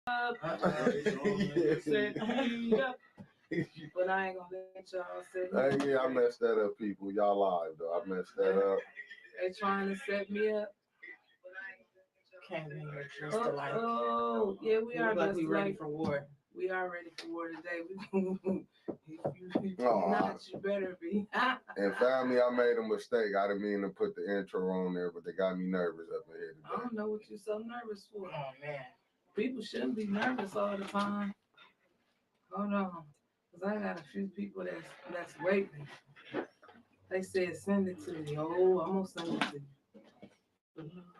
You set me up. But I ain't gonna let y'all sit Hey, yeah, I messed that up, people. Y'all live though. I messed that up. They trying to set me up. Came in here dressed alike. Oh, yeah, we are like just we ready for war. We are ready for war today. If you're not, you better be. And family, I made a mistake. I didn't mean to put the intro on there, but they got me nervous up in here today. I don't know what you're so nervous for. Oh man, people shouldn't be nervous all the time. Hold on, cause I got a few people that's waiting. They said send it to me. Oh, I'm gonna send it to you.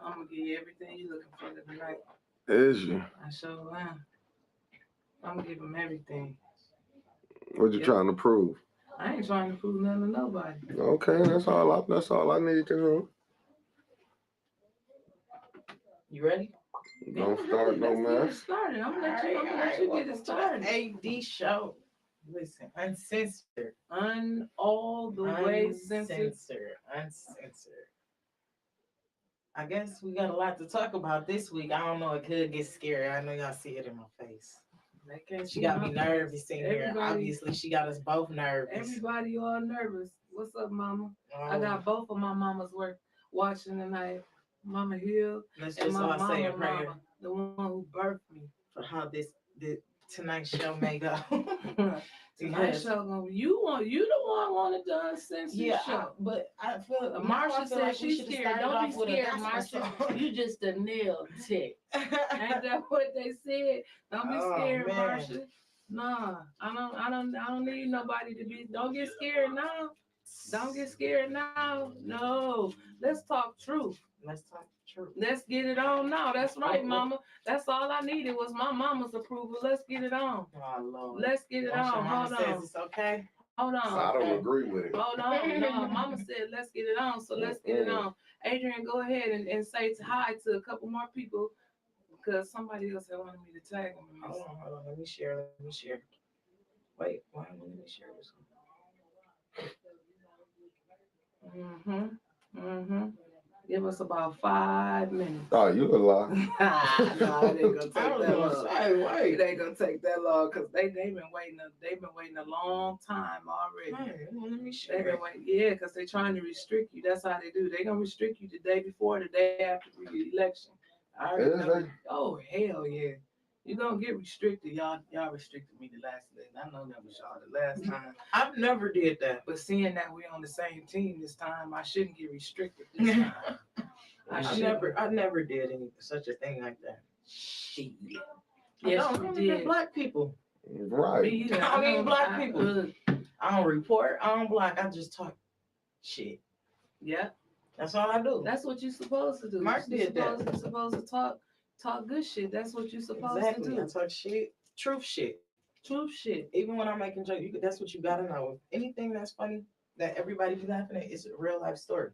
I'm gonna give you everything you're looking for tonight. Is you? I sure am. I'm gonna give them everything. What you trying to prove? I ain't trying to prove nothing to nobody. Okay, that's all I need to know. You ready? Don't start no mess. Started. I'm gonna let you get it started. AD show. Listen, uncensored. All the way censored. Uncensored. I guess we got a lot to talk about this week. I don't know. It could get scary. I know y'all see it in my face. She got me nervous in here. Obviously, she got us both nervous. Everybody all nervous. What's up, mama? I got both of my mamas watching tonight. Mama Hill. Let's just all say a prayer. Mama, the one who birthed me. For how this tonight's show may go. Tonight's show gonna be you the one wanted the uncensored show. But I feel Marsha said like she's scared. Don't be scared, Marsha. You just a nail tick. Ain't that what they said? Don't be scared, Marsha. Nah, I don't need nobody to be. Don't get scared now. Don't get scared now. No, let's talk truth. Let's talk truth. Let's get it on now. That's right, mama. That's all I needed was my mama's approval. Let's get it on. Oh, Lord. Let's get it on. Hold on. Says it's okay. Hold on. I don't agree with it. Hold on. No, mama said let's get it on. So let's get it on. Adrian, go ahead and say hi to a couple more people because somebody else had wanted me to tag them. Hold on. Let me share. Wait, why don't let me share this one? Give us about 5 minutes. Oh, you a lie. No, it ain't gonna take that long. Wait. It ain't gonna take that long because they've been waiting. They've been waiting a long time already. Hey, let me share. Yeah, because they're trying to restrict you. That's how they do. They're gonna restrict you the day before, the day after the election. I already know. Oh hell yeah. You're gonna get restricted. Y'all restricted me the last day. I know that was y'all the last time. I've never did that. But seeing that we're on the same team this time, I shouldn't get restricted this time. I never did such a thing like that. Shit. Yes, I don't even black people. Right. I don't even black people. I don't report. I don't block. I just talk shit. Yeah. That's all I do. That's what you're supposed to do. Mark did that. You're supposed to talk good shit. That's what you're supposed to do. I talk shit. Truth shit. Even when I'm making jokes, that's what you gotta know. Anything that's funny that everybody be laughing at is a real life story.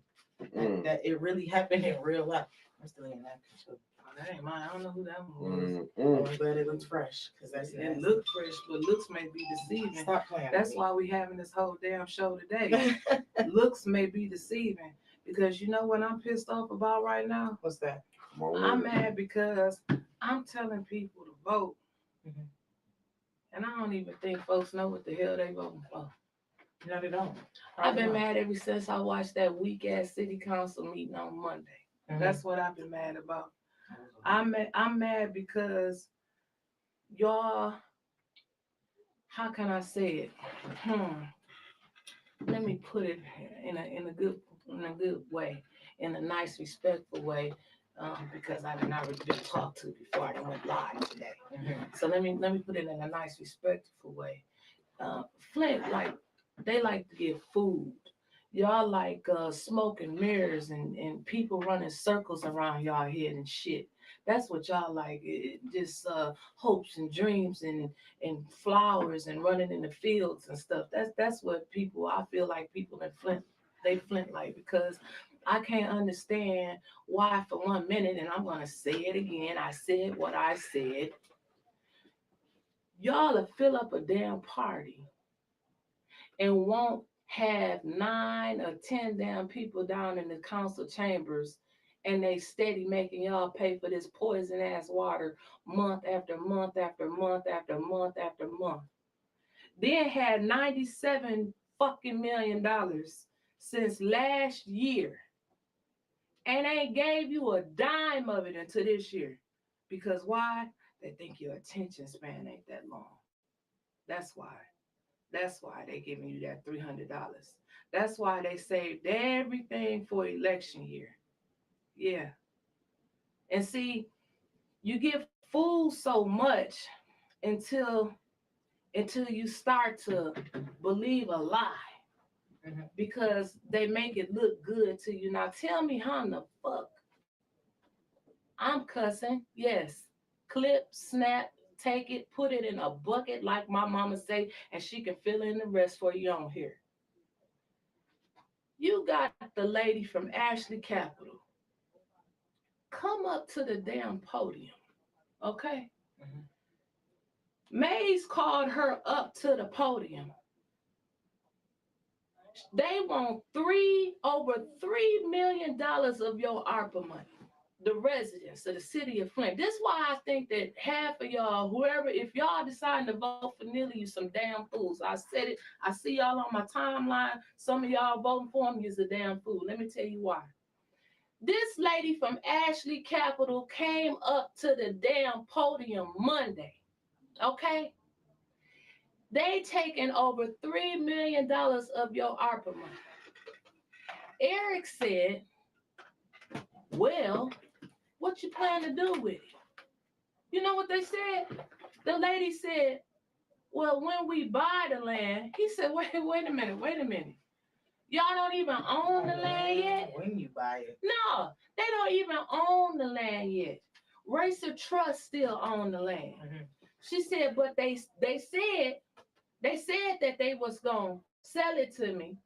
That it really happened in real life. I'm still in that. So. Oh, that ain't mine. I don't know who that one was. I'm glad it looks fresh because it looks fresh, but looks may be deceiving. Stop playing. That's why we having this whole damn show today. Looks may be deceiving because you know what I'm pissed off about right now. What's that? I'm mad because I'm telling people to vote, and I don't even think folks know what the hell they voting for. No, they don't. I've been mad ever since I watched that weak ass city council meeting on Monday. That's what I've been mad about. I'm mad because y'all. How can I say it? Let me put it in a good way, in a nice, respectful way. Because I've already been talked to before I went live today. So let me put it in a nice, respectful way. Flint, they like to get food. Y'all like smoke and mirrors and people running circles around y'all head and shit. That's what y'all like. Just hopes and dreams and flowers and running in the fields and stuff. That's what I feel like people in Flint, Flint like, because I can't understand why for 1 minute, and I'm going to say it again, I said what I said. Y'all will fill up a damn party and won't have 9 or 10 damn people down in the council chambers and they steady making y'all pay for this poison ass water month after month after month after month after month. Then had 97 fucking $1 million since last year and ain't gave you a dime of it until this year. Because why? They think your attention span ain't that long. That's why. That's why they giving you that $300. That's why they saved everything for election year. Yeah. And see, you get fooled so much until you start to believe a lie. Because they make it look good to you. Now tell me how in the fuck I'm cussing. Yes. Clip, snap, take it, put it in a bucket like my mama say, and she can fill in the rest for you on here. You got the lady from Ashley Capital. Come up to the damn podium. Okay? Mays called her up to the podium. They want over $3 million of your ARPA money. The residents of the city of Flint. This is why I think that half of y'all, whoever, if y'all decide to vote for Neely, you some damn fools. I said it. I see y'all on my timeline. Some of y'all voting for him, you's a damn fool. Let me tell you why. This lady from Ashley Capital came up to the damn podium Monday. Okay? They taking over $3 million of your ARPA money. Eric said, well, what you plan to do with it? You know what they said? The lady said, well, when we buy the land, he said, wait a minute. Y'all don't even own the land yet? When you buy it. No, they don't even own the land yet. Racer Trust still own the land. She said, but they said that they was gonna sell it to me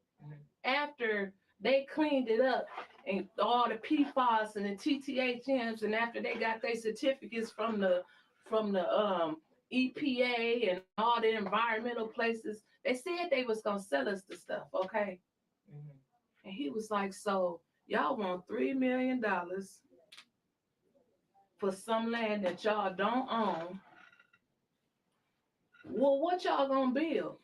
after they cleaned it up and all the PFAS and the TTHMs, and after they got their certificates from the EPA and all the environmental places, they said they was gonna sell us the stuff, okay? And he was like, so y'all want $3 million for some land that y'all don't own. Well, what y'all gonna build?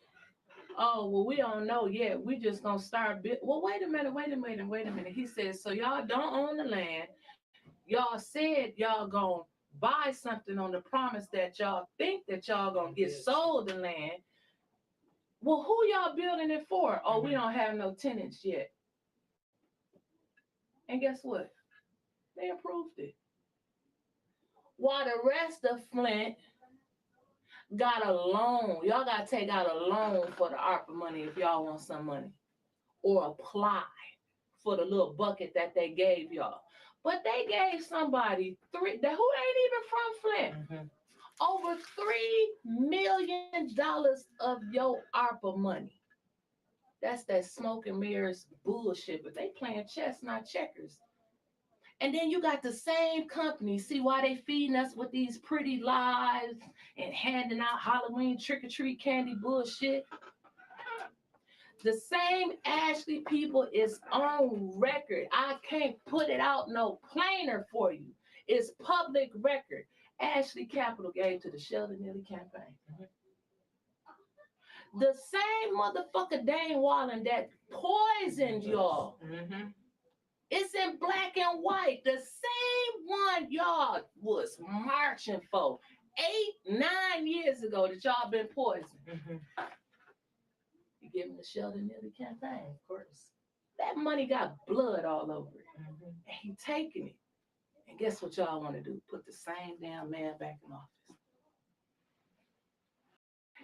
Oh, well, we don't know yet. We just gonna start build. Well, wait a minute. He said, so y'all don't own the land. Y'all said y'all gonna buy something on the promise that y'all think that y'all gonna get sold the land. Well, who y'all building it for? Oh, we don't have no tenants yet. And guess what? They approved it. While the rest of Flint got a loan. Y'all got to take out a loan for the ARPA money if y'all want some money. Or apply for the little bucket that they gave y'all. But they gave somebody who ain't even from Flint, over $3 million of your ARPA money. That's that smoke and mirrors bullshit. But they playing chess, not checkers. And then you got the same company. See why they feeding us with these pretty lies and handing out Halloween trick-or-treat candy bullshit? The same Ashley people is on record. I can't put it out no plainer for you. It's public record. Ashley Capital gave to the Sheldon Neely campaign. The same motherfucker Dane Wallen that poisoned y'all. It's in black and white. The same one y'all was marching for 8-9 years ago that y'all been poisoned. You give him the Sheldon Neely campaign, of course. That money got blood all over it. And he taking it. And guess what y'all want to do? Put the same damn man back in office.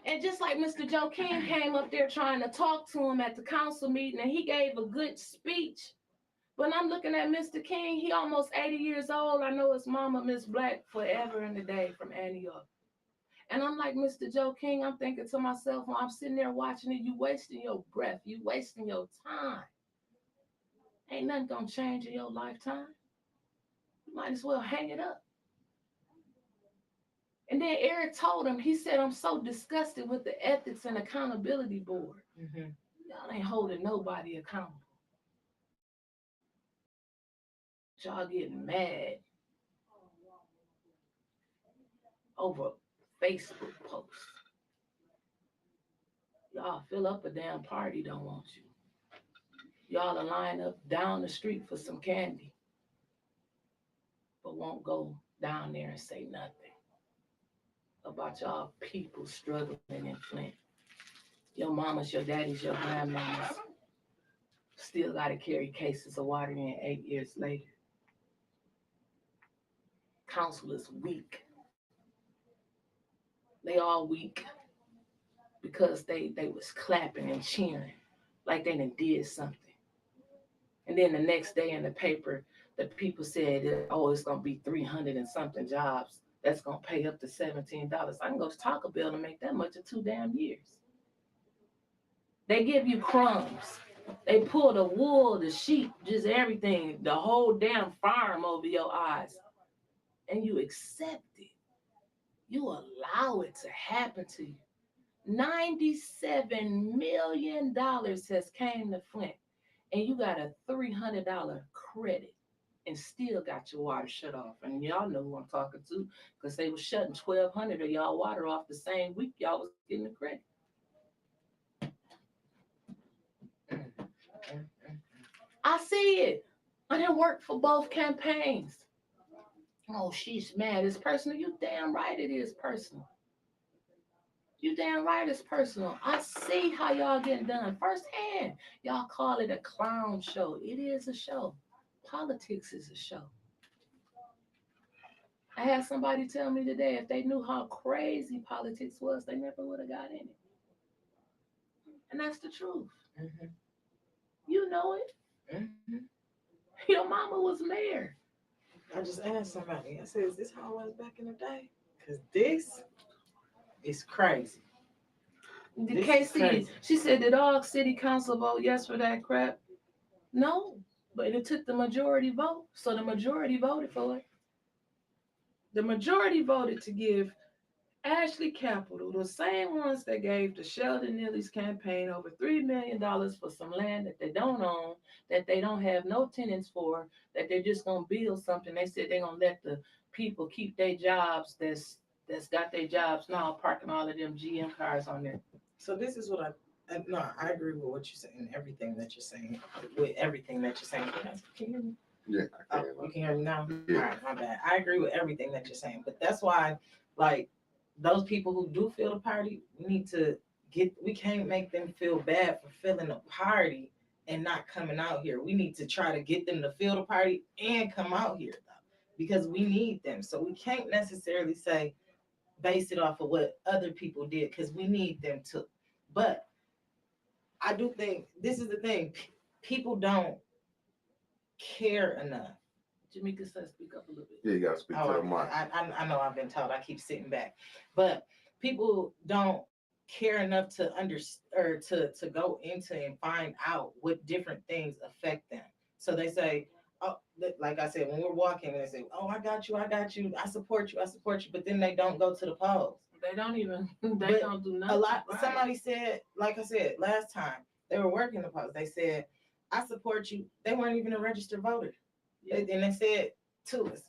And just like Mr. Joe King came up there trying to talk to him at the council meeting, and he gave a good speech. When I'm looking at Mr. King, he almost 80 years old. I know his mama, Miss Black, forever and a day from Antioch. And I'm like, Mr. Joe King, I'm thinking to myself, when I'm sitting there watching it, you wasting your breath. You wasting your time. Ain't nothing gonna change in your lifetime. You might as well hang it up. And then Eric told him, he said, I'm so disgusted with the Ethics and Accountability Board. Y'all ain't holding nobody accountable. Y'all getting mad over Facebook posts. Y'all fill up a damn party, don't want you. Y'all will line up down the street for some candy, but won't go down there and say nothing about y'all people struggling in Flint. Your mamas, your daddies, your grandmamas still got to carry cases of water in 8 years later. Council is weak. They all weak because they was clapping and cheering like they done did something. And then the next day in the paper, the people said, oh, it's going to be 300 and something jobs. That's going to pay up to $17. I can go to Taco Bell and make that much in 2 damn years. They give you crumbs. They pull the wool, the sheep, just everything, the whole damn farm over your eyes. And you accept it. You allow it to happen to you. $97 million has came to Flint, and you got a $300 credit and still got your water shut off. And y'all know who I'm talking to, because they were shutting 1,200 of y'all water off the same week y'all was getting the credit. I see it. I done worked for both campaigns. Oh, she's mad. It's personal. You damn right it is personal. You damn right it's personal. I see how y'all getting done firsthand. Y'all call it a clown show. It is a show. Politics is a show. I had somebody tell me today if they knew how crazy politics was, they never would have got in it. And that's the truth. Mm-hmm. You know it. Mm-hmm. Your mama was mayor. I just asked somebody, I said, is this how it was back in the day? Because this is crazy. The KC, she said, did all city council vote yes for that crap? No, but it took the majority vote. So the majority voted for it. The majority voted to give Ashley Capital, the same ones that gave the Sheldon Neely's campaign over $3 million for some land that they don't own, that they don't have no tenants for, that they're just going to build something. They said they're going to let the people keep their jobs that's got their jobs now, parking all of them GM cars on there. So this is what I agree with what you're saying, everything that you're saying, with everything that you're saying. Can you hear me? Yeah, I can. You can hear me now? Yeah. All right, my bad. I agree with everything that you're saying, but that's why, like, those people who do feel the party, we can't make them feel bad for feeling the party and not coming out here. We need to try to get them to feel the party and come out here, though, because we need them. So we can't necessarily say, base it off of what other people did, because we need them too. But I do think this is the thing. People don't care enough. Jamaica says speak up a little bit. Yeah, you gotta speak to the mic. I know I've been told I keep sitting back, but people don't care enough to to go into and find out what different things affect them. So they say, oh, like I said, when we're walking, they say, oh, I got you, I support you, but then they don't go to the polls. They don't even, don't do nothing. Right. Somebody said, like I said, last time they were working the polls, they said, I support you. They weren't even a registered voter. Yeah. And they said to us,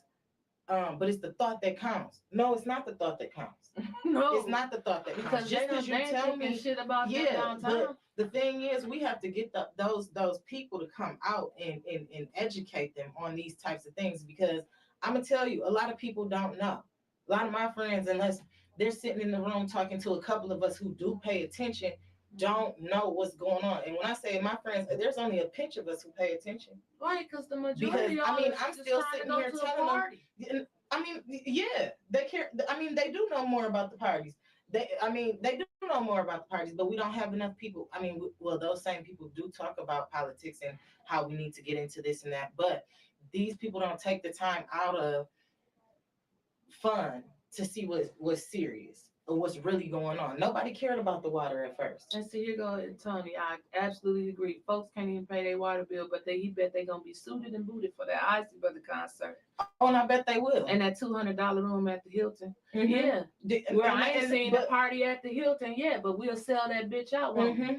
but it's the thought that counts. No, it's not the thought that counts. No, it's not the thought that counts. Because just because you tell me shit about that downtown. The thing is, we have to get those people to come out and educate them on these types of things, because I'm gonna tell you, a lot of people don't know. A lot of my friends, unless they're sitting in the room talking to a couple of us who do pay attention, don't know what's going on. And when I say my friends, there's only a pinch of us who pay attention. Right, because the majority of I'm still sitting here telling them. Yeah, they care. They do know more about the parties. They do know more about the parties, but we don't have enough people. Those same people do talk about politics and how we need to get into this and that, but these people don't take the time out of fun to see what's serious or what's really going on. Nobody cared about the water at first. And see, here go Tony. I absolutely agree. Folks can't even pay their water bill, but he bet they're gonna be suited and booted for that Icy Brother concert. Oh, and I bet they will. And that $200 room at the Hilton. Mm-hmm. Yeah. I ain't seen the party at the Hilton yet, but we'll sell that bitch out. Mm-hmm.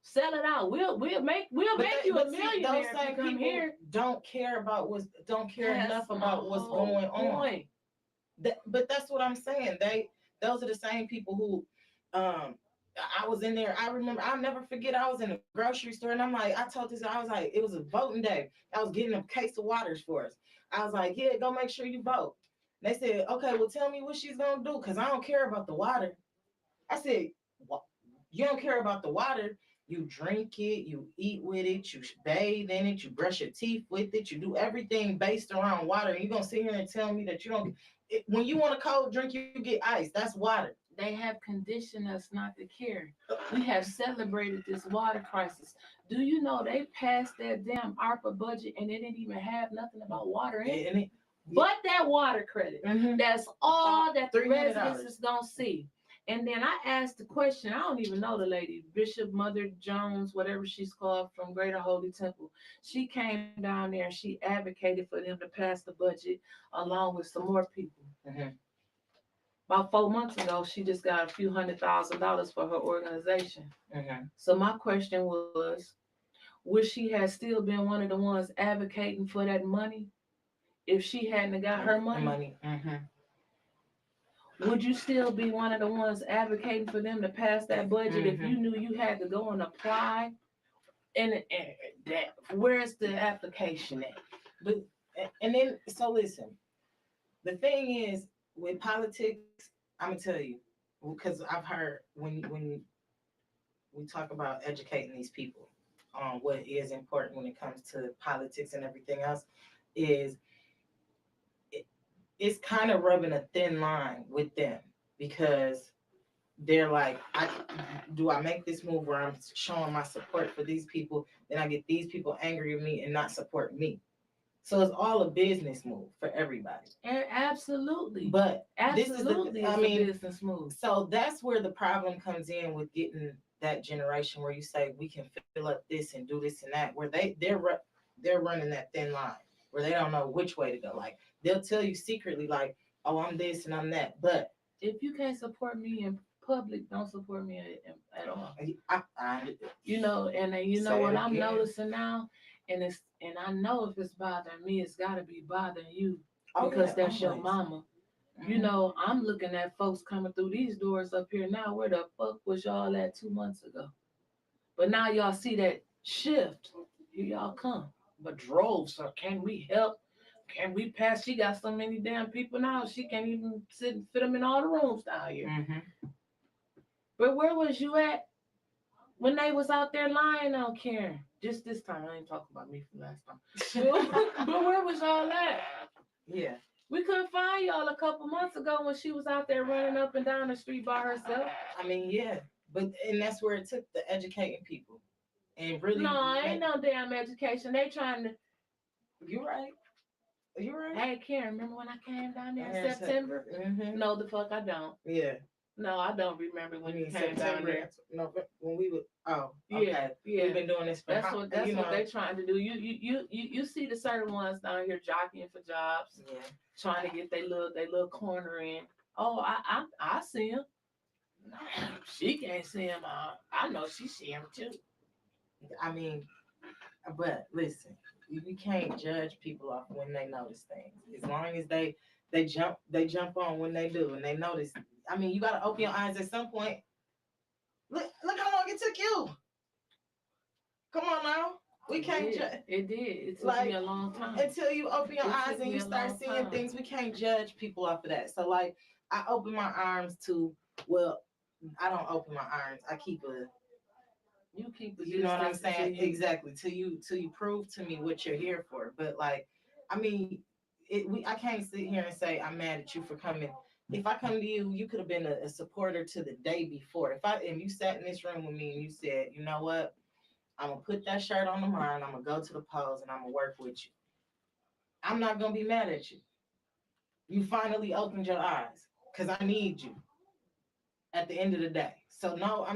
Sell it out. We'll make you a millionaire if you come here. Don't care enough about what's going on. But that's what I'm saying. Those are the same people who I was in there. I remember, I'll never forget, I was in a grocery store and I'm like, I told this, I was like, it was a voting day. I was getting a case of waters for us. I was like, yeah, go make sure you vote. They said, okay, well, tell me what she's going to do because I don't care about the water. I said, what? You don't care about the water. You drink it, you eat with it, you bathe in it, you brush your teeth with it, you do everything based around water. And you're going to sit here and tell me that you don't. When you want a cold drink, you get ice. That's water. They have conditioned us not to care. We have celebrated this water crisis. Do you know they passed that damn ARPA budget and they didn't even have nothing about water in it? But that water credit. Mm-hmm. That's all that the residents is going to see. And then I asked the question, I don't even know the lady, Bishop Mother Jones, whatever she's called, from Greater Holy Temple. She came down there and she advocated for them to pass the budget along with some more people. Mm-hmm. About 4 months ago, she just got a few $100,000 for her organization. Mm-hmm. So my question was, would she have still been one of the ones advocating for that money if she hadn't got her money? Mm-hmm. Would you still be one of the ones advocating for them to pass that budget if you knew you had to go and apply? And that, where's the application at? But and then so listen, the thing is with politics, I'm gonna tell you, because I've heard when we talk about educating these people on what is important when it comes to politics and everything else, is it's kind of rubbing a thin line with them because they're like, do I make this move where I'm showing my support for these people, then I get these people angry at me and not support me. So it's all a business move for everybody. And absolutely. But absolutely, this is a business move. So that's where the problem comes in with getting that generation where you say we can fill up this and do this and that, where they're running that thin line where they don't know which way to go. Like they'll tell you secretly, like, oh, I'm this and I'm that. But if you can't support me in public, don't support me at all. You know, and you know what I'm noticing now, and I know if it's bothering me, it's got to be bothering you because that's your mama. Mm-hmm. You know, I'm looking at folks coming through these doors up here now. Where the fuck was y'all at 2 months ago? But now y'all see that shift. Here y'all come. But droves, so can we help? Can we pass? She got so many damn people now. She can't even sit and fit them in all the rooms down here. Mm-hmm. But where was you at when they was out there lying on Karen? Just this time. I ain't talking about me from last time. But where was y'all at? Yeah. We couldn't find y'all a couple months ago when she was out there running up and down the street by herself. I mean, yeah. And that's where it took the educating people. And really. No, ain't no damn education. They trying to. You're right. You're right. Hey, Karen, remember when I came down there in September? Mm-hmm. No, the fuck I don't. Yeah. No, I don't remember when you came down there. No, when we would. Oh, okay. Yeah. We've been doing this for. That's what they're trying to do. You see the certain ones down here jockeying for jobs. Yeah. Trying to get their little corner in. Oh, I see him. No, she can't see him. I know she see him too. I mean, but listen. We can't judge people off when they notice things. As long as they jump on when they do and they notice. I mean, you gotta open your eyes at some point. Look how long it took you. Come on now. We can't judge. It did. It took me a long time. Until you open your eyes and you start seeing things, we can't judge people off of that. So like I open my arms to, well, I don't open my arms. I keep a. You keep you know what I'm saying? Exactly. Till you prove to me what you're here for. But like, I mean, I can't sit here and say I'm mad at you for coming. If I come to you, you could have been a supporter to the day before. If you sat in this room with me and you said, you know what, I'm gonna put that shirt on tomorrow and I'm gonna go to the polls and I'm gonna work with you. I'm not gonna be mad at you. You finally opened your eyes because I need you at the end of the day. So no,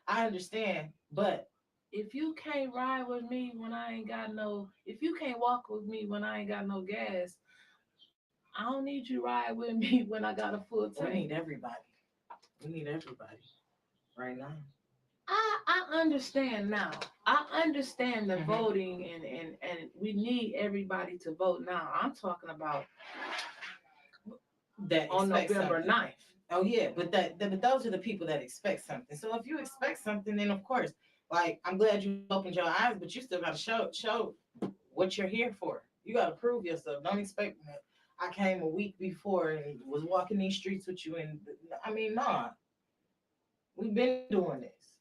I understand. But if you can't ride with me when I ain't got if you can't walk with me when I ain't got no gas, I don't need you ride with me when I got a full tank. We need everybody. We need everybody right now. I understand now. I understand the Mhm. voting and we need everybody to vote now. I'm talking about That on expect November something. 9th. Oh yeah, but but those are the people that expect something. So if you expect something, then of course, like I'm glad you opened your eyes, but you still got to show what you're here for. You got to prove yourself. Don't expect that. I came a week before and was walking these streets with you, and I mean, nah, we've been doing this.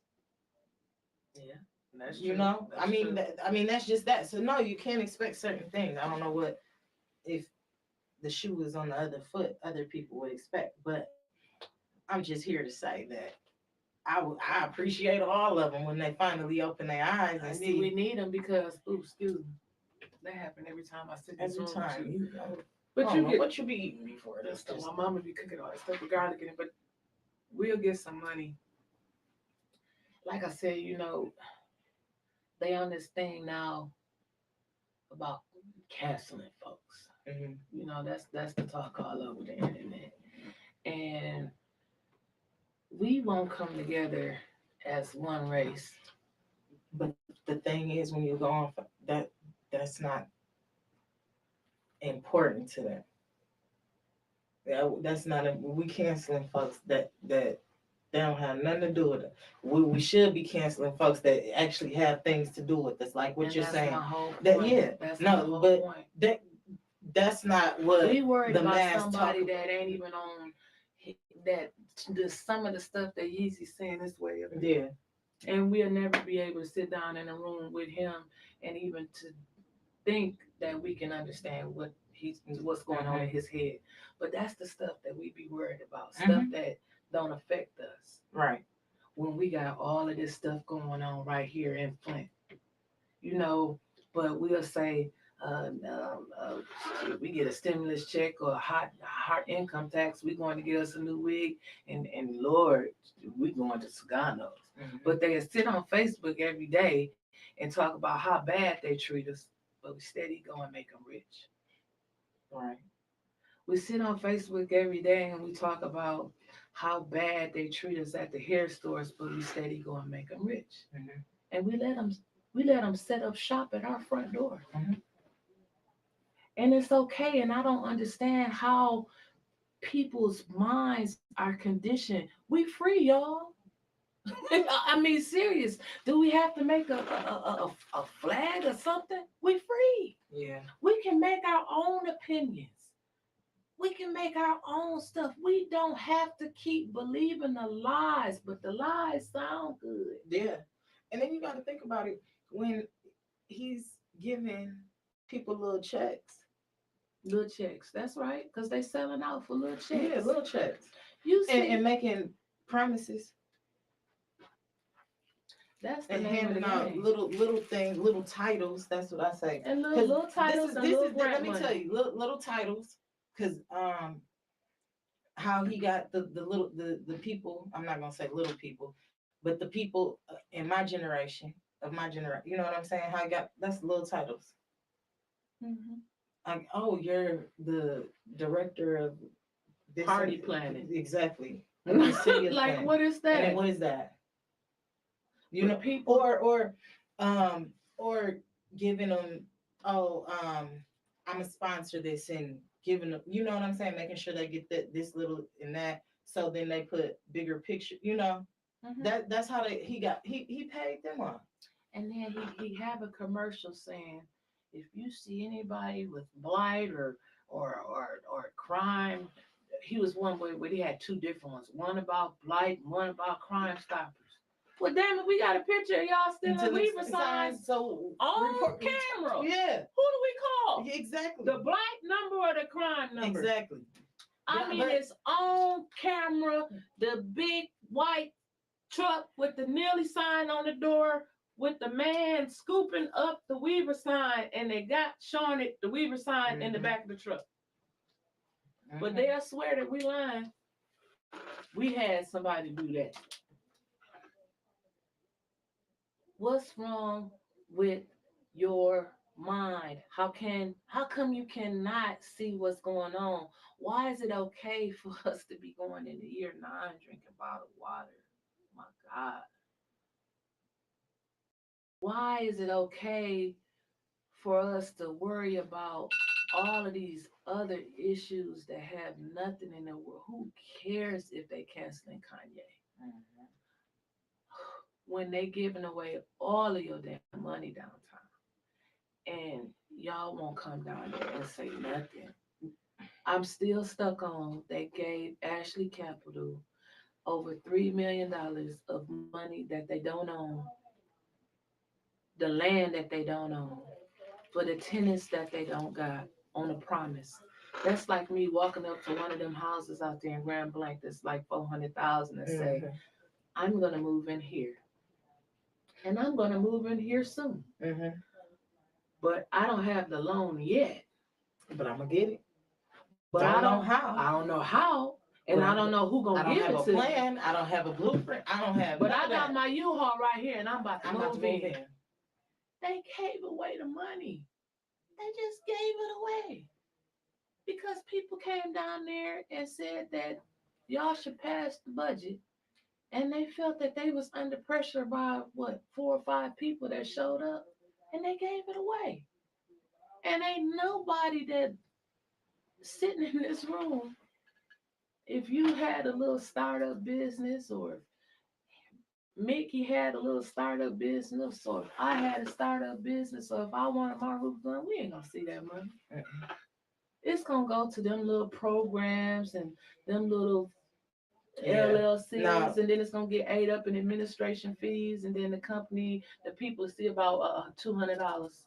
Yeah, that's You true. know, That's true. I mean, that's just that. So no, you can't expect certain things. I don't know what if the shoe was on the other foot, other people would expect, but I'm just here to say that I appreciate all of them when they finally open their eyes and see. We need them because, oops, excuse me, that happen every time I sit in this Every room time, with you. you know, But I you don't know get what you be eating before this this. stuff. Just, My mama be cooking all that stuff, regardless of it. But we'll get some money. Like I said, they on this thing now about canceling folks. mhm. That's the talk all over the internet. And we won't come together as one race. But the thing is, when you go on that, that's not important to them. That's not we canceling folks that they don't have nothing to do with it. We should be canceling folks that actually have things to do with this, like what And you're that's saying. my whole point. That yeah, That's no, my whole but point. that's not what We worried the about mass somebody talk. that ain't even on that some of the stuff that Yeezy's saying this way of it. Yeah, And we'll never be able to sit down in a room with him and even to think that we can understand what's going on in his head. But that's the stuff that we be worried about. Stuff that don't affect us. right. When we got all of this stuff going on right here in Flint. But we'll say we get a stimulus check or a hot income tax, we're going to get us a new wig, and Lord, we're going to Saganos. But they sit on Facebook every day and talk about how bad they treat us, but we steady go and make them rich. Right. We sit on Facebook every day and we talk about how bad they treat us at the hair stores, but we steady go and make them rich. And we let them set up shop at our front door. And it's okay. And I don't understand how people's minds are conditioned. We free, y'all. I mean, serious. Do we have to make a flag or something? We free. Yeah. We can make our own opinions. We can make our own stuff. We don't have to keep believing the lies, but the lies sound good. Yeah. And then you got to think about it when he's giving people little checks. Little checks. That's right. Because they selling out for little checks. Yeah, little checks. You see, and making promises. That's the And name of the handing out game. little things, little titles. That's what I say. And little titles and little grant let me money. tell you, little titles, because how he got the people. I'm not gonna say little people, but the people in my generation You know what I'm saying? How I got that's little titles. Like, oh, you're the director of this Party planning. Exactly. Like, what is that? And then what is that? You With know, people or giving them, I'm gonna sponsor this and giving them, you know what I'm saying, making sure they get this little and that, so then they put bigger picture, that's how he paid them off. And then he have a commercial saying, if you see anybody with blight or crime, he was one where he had two different ones, one about blight and one about Crime Stoppers. Well, damn it, we got a picture of y'all still in Weaver signs so on camera. Yeah. Who do we call? Exactly. The blight number or the crime number? Exactly. It's on camera, the big white truck with the Nearly sign on the door, with the man scooping up the Weaver sign, and they got showing it, the Weaver sign in the back of the truck. But they'll swear that we lying. We had somebody do that. What's wrong with your mind? How come you cannot see what's going on? Why is it okay for us to be going into year 9 drinking bottled water? My God. why is it okay for us to worry about all of these other issues that have nothing in the world? Who cares if they canceling Kanye when they giving away all of your damn money downtown, and y'all won't come down there and say nothing? I'm still stuck on they gave Ashley Capital over $3 million of money that they don't own, the land that they don't own, for the tenants that they don't got on a promise. That's like me walking up to one of them houses out there in Grand Blanc that's like 400,000 and say, I'm gonna move in here, and I'm gonna move in here soon. But I don't have the loan yet. But I'm gonna get it. But Don't I know don't how. I don't know how, and I don't know who I gonna don't give have it a to me. plan. I don't have a blueprint. I don't have. But none I of got that. my U-Haul right here, and I'm about to I'm about to move move in. in. They gave away the money. They just gave it away because people came down there and said that y'all should pass the budget, and they felt that they was under pressure by what 4 or 5 people that showed up, and they gave it away. And ain't nobody that sitting in this room, if you had a little startup business, or Mickey had a little startup business, or if I had a startup business, or if I wanted my roof done, we ain't gonna see that money. It's gonna go to them little programs and them little LLCs, No. and then it's gonna get ate up in administration fees, and then the company, the people see about $200.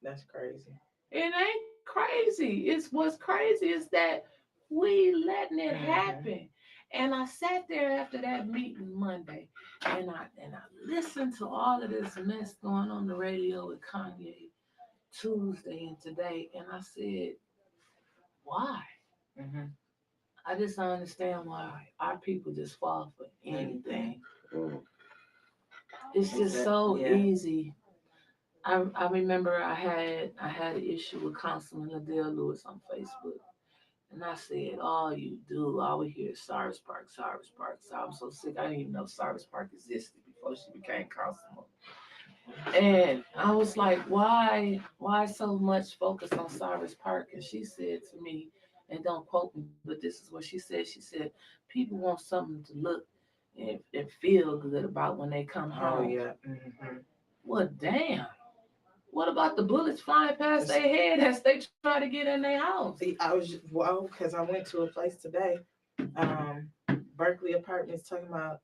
That's crazy. It ain't crazy. It's what's crazy is that we letting it Mhm. happen. And I sat there after that meeting Monday, and I listened to all of this mess going on the radio with Kanye Tuesday and today, and I said, why? I just don't understand why our people just fall for anything. It's just so Yeah. easy. I remember I had an issue with Councilman Liddell Lewis on Facebook. And I said, all we hear is Cyrus Park, Cyrus Park. So I'm so sick. I didn't even know Cyrus Park existed before she became councilman. And I was like, why so much focus on Cyrus Park? And she said to me, and don't quote me, but this is what she said. She said, people want something to look and feel good about when they come home. Oh yeah. Well, damn. What about the bullets flying past their head as they try to get in their house? I was because I went to a place today, Berkeley Apartments, talking about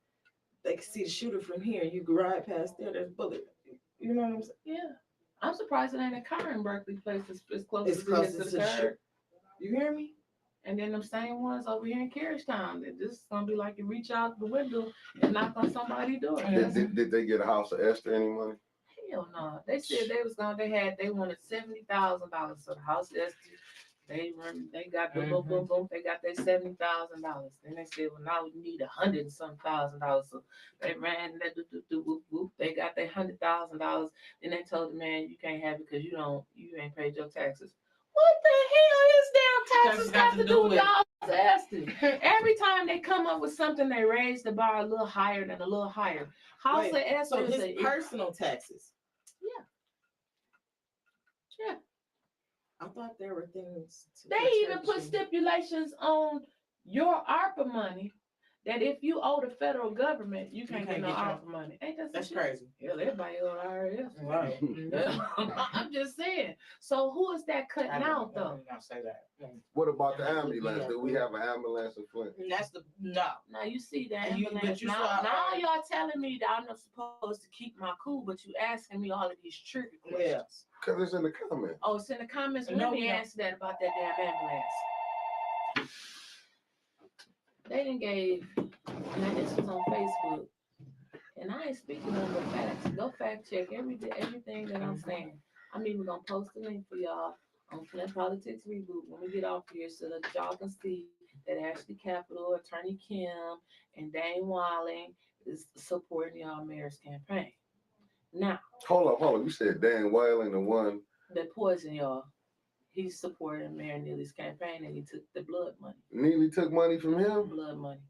they can see the shooter from here. You can ride past there. There's bullet. You know what I'm saying? Yeah. I'm surprised it ain't a car in Berkeley place as close It's as it close is to as the the curb. You hear me? And then them same ones over here in Carriagetown. This is gonna be like you reach out the window and knock on somebody's door. Did they get a house of Esther any money? Hell no. They said they wanted $70,000 for the house. They got the boom boom boom. They got their $70,000. Then they said, well, now we need $100 and some $1,000. So they ran that whoop whoop. They got their $100,000. Then they told the man, you can't have it because you ain't paid your taxes. What the hell is damn taxes got to do with y'all asking? Every time they come up with something, they raise the bar a little higher than a little higher. House of Esther So is his personal taxes. Yeah. I thought there were things. They even put stipulations on your ARPA money that if you owe the federal government, you can't get no ARPA money. Ain't that That's shit? crazy. Yeah, everybody owe IRS. Right. I'm just saying. So who is that cutting out though? Not say that. What about the ambulance? Do we have an ambulance in Flint? That's the no. Now you see that And you- ambulance. but you Now saw- y'all telling me that I'm not supposed to keep my cool, but you asking me all of these trigger questions. Yeah. Because it's in the comments. Oh, it's in the comments. No, Let me we don't. answer that about that damn ambulance. They done gave, now this was on Facebook, and I ain't speaking on the facts. Go fact check everything that I'm saying. I'm even gonna post a link for y'all on Flint Politics Reboot when we get off here so that y'all can see that Ashley Capital, Attorney Kim, and Dane Walling is supporting y'all mayor's campaign. Now, Hold up. You said Dan Whaling, the one that poison y'all. He's supporting Mayor Neely's campaign, and he took the blood money. Neely took money from him? Blood money.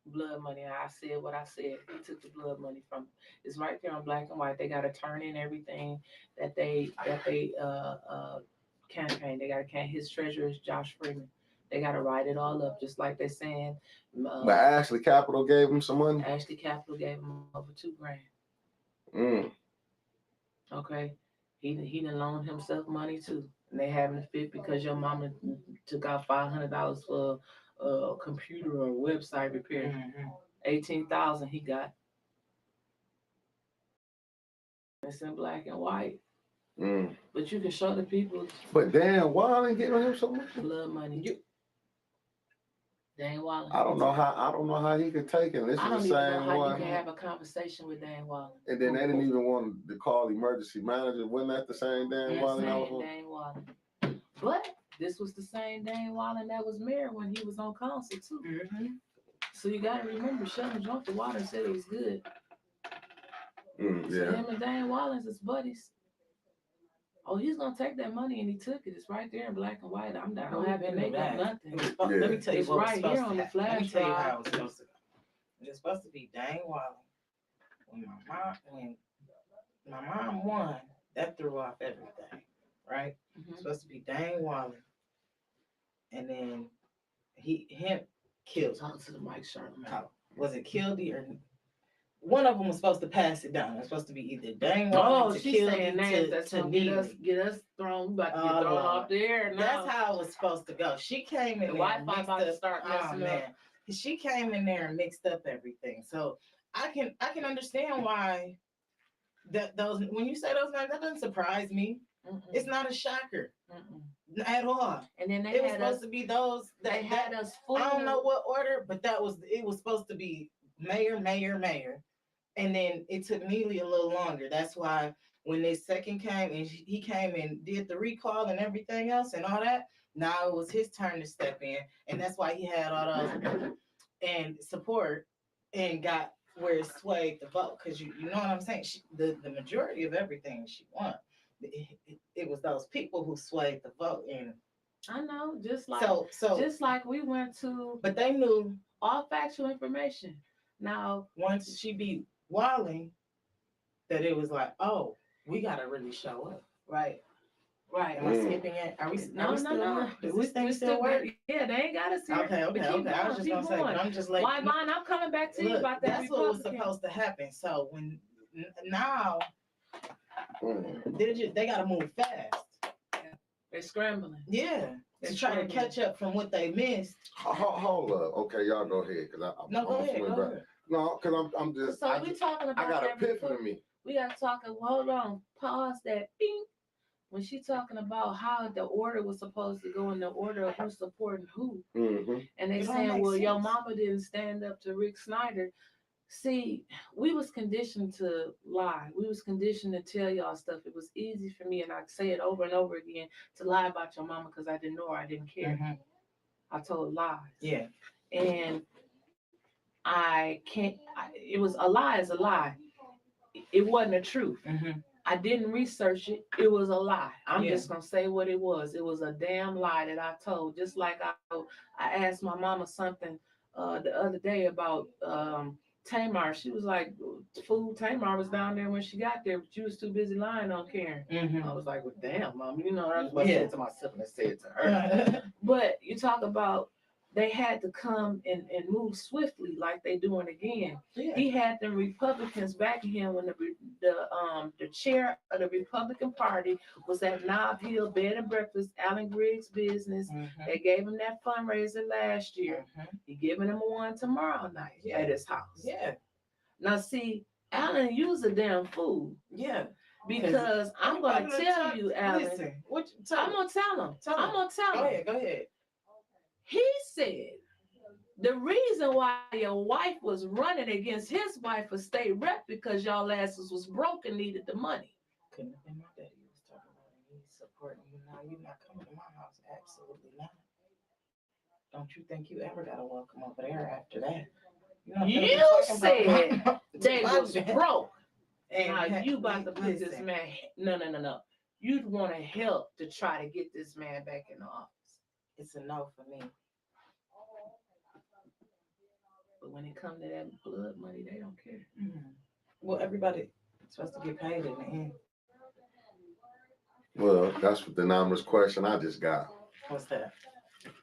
Blood money. I said what I said. He took the blood money from. It's right there on black and white. They got to turn in everything that they campaign. They got to can. His treasurer is Josh Freeman. They got to write it all up, just like they're saying. But Ashley Capital gave him some money. Ashley Capital gave him over $2,000. Mm. Okay, he done loaned himself money too, and they having a fit because your mama took out $500 for a computer or website repair. Mm-hmm. 18,000 he got. It's in black and white. Mm. But you can show the people. But Dan Wallen giving him so much Blood money. Dan Wallen. I don't know how he could take it. This is I don't the even know same how one. you can have a conversation with Dan Wallen. And then they didn't even want to call emergency manager. Wasn't that the same Dan Wallen? Dan Wallen. But this was the same Dan Wallen that was mayor when he was on council too. Mm-hmm. So you got to remember, Sheldon drank the water and said it was good. Yeah. So him and Dan Wallen's is buddies. Oh, he's gonna take that money, and he took it. It's right there in black and white. I don't have to make up nothing. Let me tell you It's what right here on the flash. Let me tell you how it was supposed to go. It was supposed to be Dan Wallen. When my mom won, that threw off everything, right? Mm-hmm. It's supposed to be Dan Wallen, and then him killed. Talk to the mic, Charlamagne. Oh, was it Kildy or? One of them was supposed to pass it down. It was supposed to be either Dane Wallen to she's Kildy saying names that's to gonna get us thrown. We about to get thrown off the air now. That's how it was supposed to go. She came in the there. Wi-Fi about to start messing up. She came in there and mixed up everything. So I can understand why those when you say those names, that doesn't surprise me. Mm-mm. It's not a shocker. Mm-mm. At all. And then it was supposed to be those that had us fooled. I don't know what order, but it was supposed to be mayor. And then it took Neely a little longer. That's why when this second came and he came and did the recall and everything else and all that, now it was his turn to step in. And that's why he had all those and support and got where it swayed the vote. Because you know what I'm saying? The majority of everything she won, it was those people who swayed the vote. And I know, just like just like we went to, but they knew all factual information. Now, once she beat Walling, that it was like, oh, we gotta really show up. Right. Am I skipping it? Are we? No. Does this thing still work? Yeah, they ain't got us here. Okay. I was just gonna say, but I'm just like, why, Vaughn? I'm coming back to you about that. That's what was supposed to happen. So when now, they gotta move fast. They're scrambling. Yeah. To try to catch up from what they missed. Hold up. Okay, y'all go ahead. Cause go ahead. No, because I'm just. So we talking about. I got epiphany in me. We got to talk. Hold on. Pause that. Bing. When she talking about how the order was supposed to go in the order of who's supporting who, and they saying, well, your mama didn't stand up to Rick Snyder. See, we was conditioned to lie. We was conditioned to tell y'all stuff. It was easy for me, and I say it over and over again, to lie about your mama because I didn't know her. I didn't care. I told lies. Yeah. And it was a lie is a lie. It wasn't the truth. I didn't research it. It was a lie. I'm just going to say what it was. It was a damn lie that I told. Just like I asked my mama something the other day about Tamar. She was like, fool, Tamar was down there when she got there, but you was too busy lying on Karen. I was like, well, damn, Mom. You know, that's what I said to myself and I said to her. But you talk about they had to come and move swiftly like they doing again. Yeah. He had the Republicans backing him when the chair of the Republican Party was at Nob Hill Bed and Breakfast, Alan Griggs' business. They gave him that fundraiser last year. He giving him one tomorrow night at his house. Yeah. Now see, Alan, you's a damn fool. Yeah. Because I'm gonna tell you, Alan. Listen, I'm gonna tell him. I'm gonna tell him. Go ahead. He said the reason why your wife was running against his wife for state rep because y'all asses was broke and needed the money. Couldn't have been my daddy who was talking about it. He's supporting you now. You're not coming to my house. Absolutely not. Don't you think you ever got a welcome over there after that? You said they was broke. And now you about to put this man. No. You'd want to help to try to get this man back in the office. It's a no for me. But when it comes to that blood money, they don't care. Well, everybody supposed to get paid in the end. Well, that's what the numbers question I just got. What's that?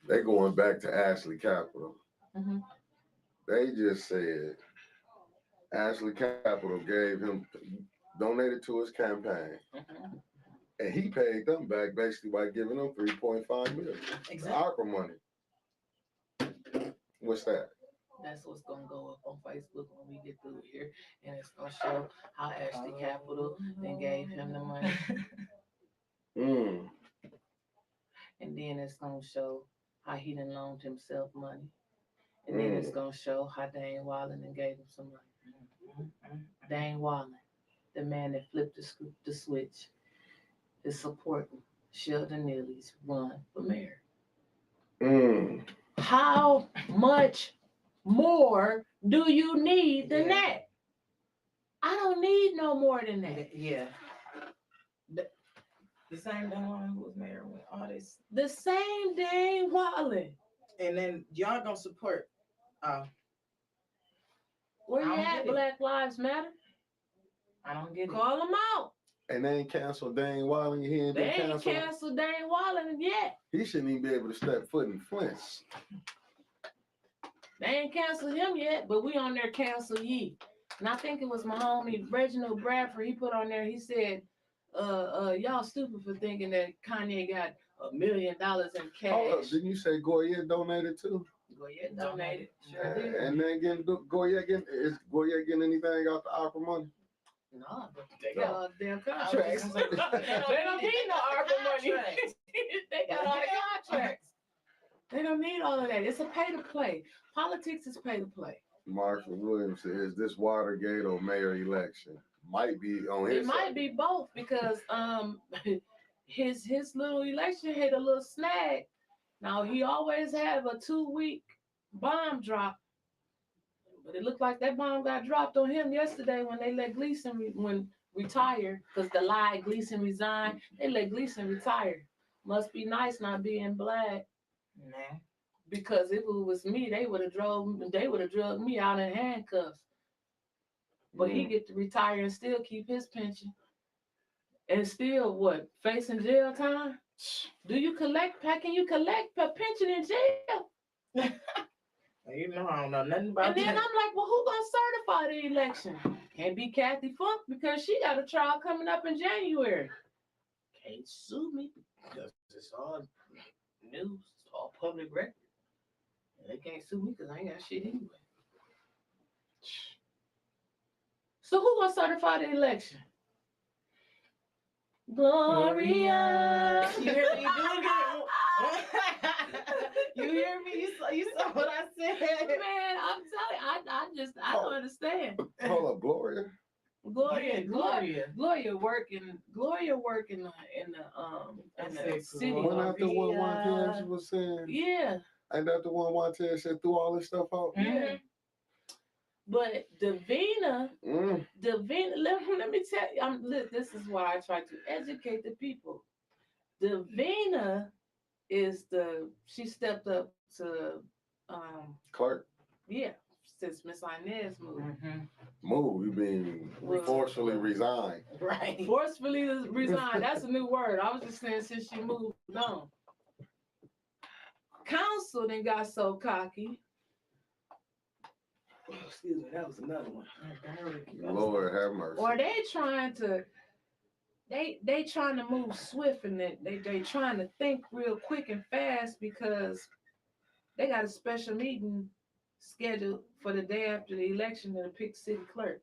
They going back to Ashley Capital. Mm-hmm. They just said Ashley Capital gave him, donated to his campaign, Mm-hmm. and he paid them back basically by giving them 3.5 million. Exactly. ARPA money. What's that? That's what's gonna go up on Facebook when we get through here, and it's gonna show how Ashley Capital then gave him the money, Mm. and then it's gonna show how he then loaned himself money, and then it's gonna show how Dane Wallen then gave him some money. Dane Wallen, the man that flipped the switch, is supporting Sheldon Neely's run for mayor. Mm. How much more do you need than that? I don't need no more than that. Yeah. The same Dane Wallen who was mayor with all this. The same Dane Wallen. And then y'all gonna support Where I you don't at, get it. Black Lives Matter? I don't get it. Call them out. And they ain't canceled Dane Wallen. He ain't They been ain't canceled. canceled Dane Wallen yet. He shouldn't even be able to step foot in Flint. They ain't canceled him yet, but we on there cancel ye. And I think it was my homie Reginald Bradford. He put on there, he said, y'all stupid for thinking that Kanye got $1 million in Hold up, cash. didn't you say Goya donated too? Goya donated. Sure did. And then is Goya getting anything out the ARPA money? No, but they got all the damn contracts. They They don't need no ARPA money. They got all the contracts. They don't need all of that. It's a pay to play. Politics is pay to play. Marshall Williams said, is this Watergate or mayor election? Might be on his It might side. be both because his little election hit a little snag. Now he always have a 2-week bomb drop, but it looked like that bomb got dropped on him yesterday when they let Gleason retire because the lie Gleason resigned. They let Gleason retire. Must be nice not being black. Nah. Because if it was me, they would have drugged me out in handcuffs. But he get to retire and still keep his pension. And still what? Facing jail time? Can you collect a pension in jail? You know I don't know nothing about And then that. I'm like, well, who gonna certify the election? Can't be Kathy Funk because she got a trial coming up in January. Can't sue me because it's all news, it's all public record. They can't sue me because I ain't got shit anyway. So who gonna certify the election? Gloria. You hear me? You hear me? You saw what I said? Man, I'm telling you, I don't understand. Hold up, Gloria. Gloria working in the city. Wasn't that the one Montez was saying? Yeah. Ain't that the one Montez said threw all this stuff out? Yeah. But Davina, let me tell you, this is why I try to educate the people. Davina she stepped up to Clerk. Yeah, since Miss Inez moved. Move, you mean forcefully resigned. Right. Forcefully resigned. That's a new word. I was just saying since she moved on. Council then got so cocky. Oh, excuse me, that was another one. Lord have mercy. Or they trying to move swift and they trying to think real quick and fast because they got a special meeting scheduled for the day after the election to pick city clerk.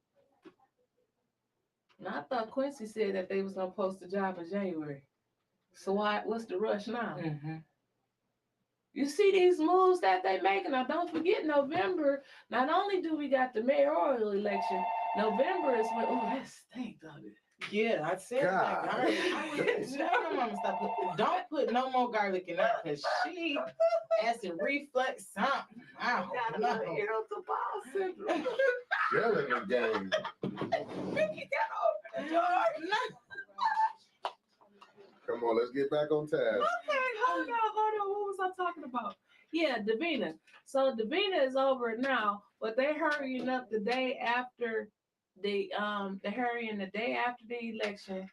Now I thought Quincy said that they was gonna post the job in January. So what's the rush now? You see these moves that they making. Now don't forget November. Not only do we got the mayoral election, November is when that stinks, don't it? Yeah, I said God. that. Mama, stop. Don't put no more garlic in that because she acid reflux something. I don't know. Irritable syndrome. Yelling the game. Come on, let's get back on task. Okay, hold on. What was I talking about? Yeah, Davina. So Davina is over now, but they hurrying up the day after they hurrying the day after the election.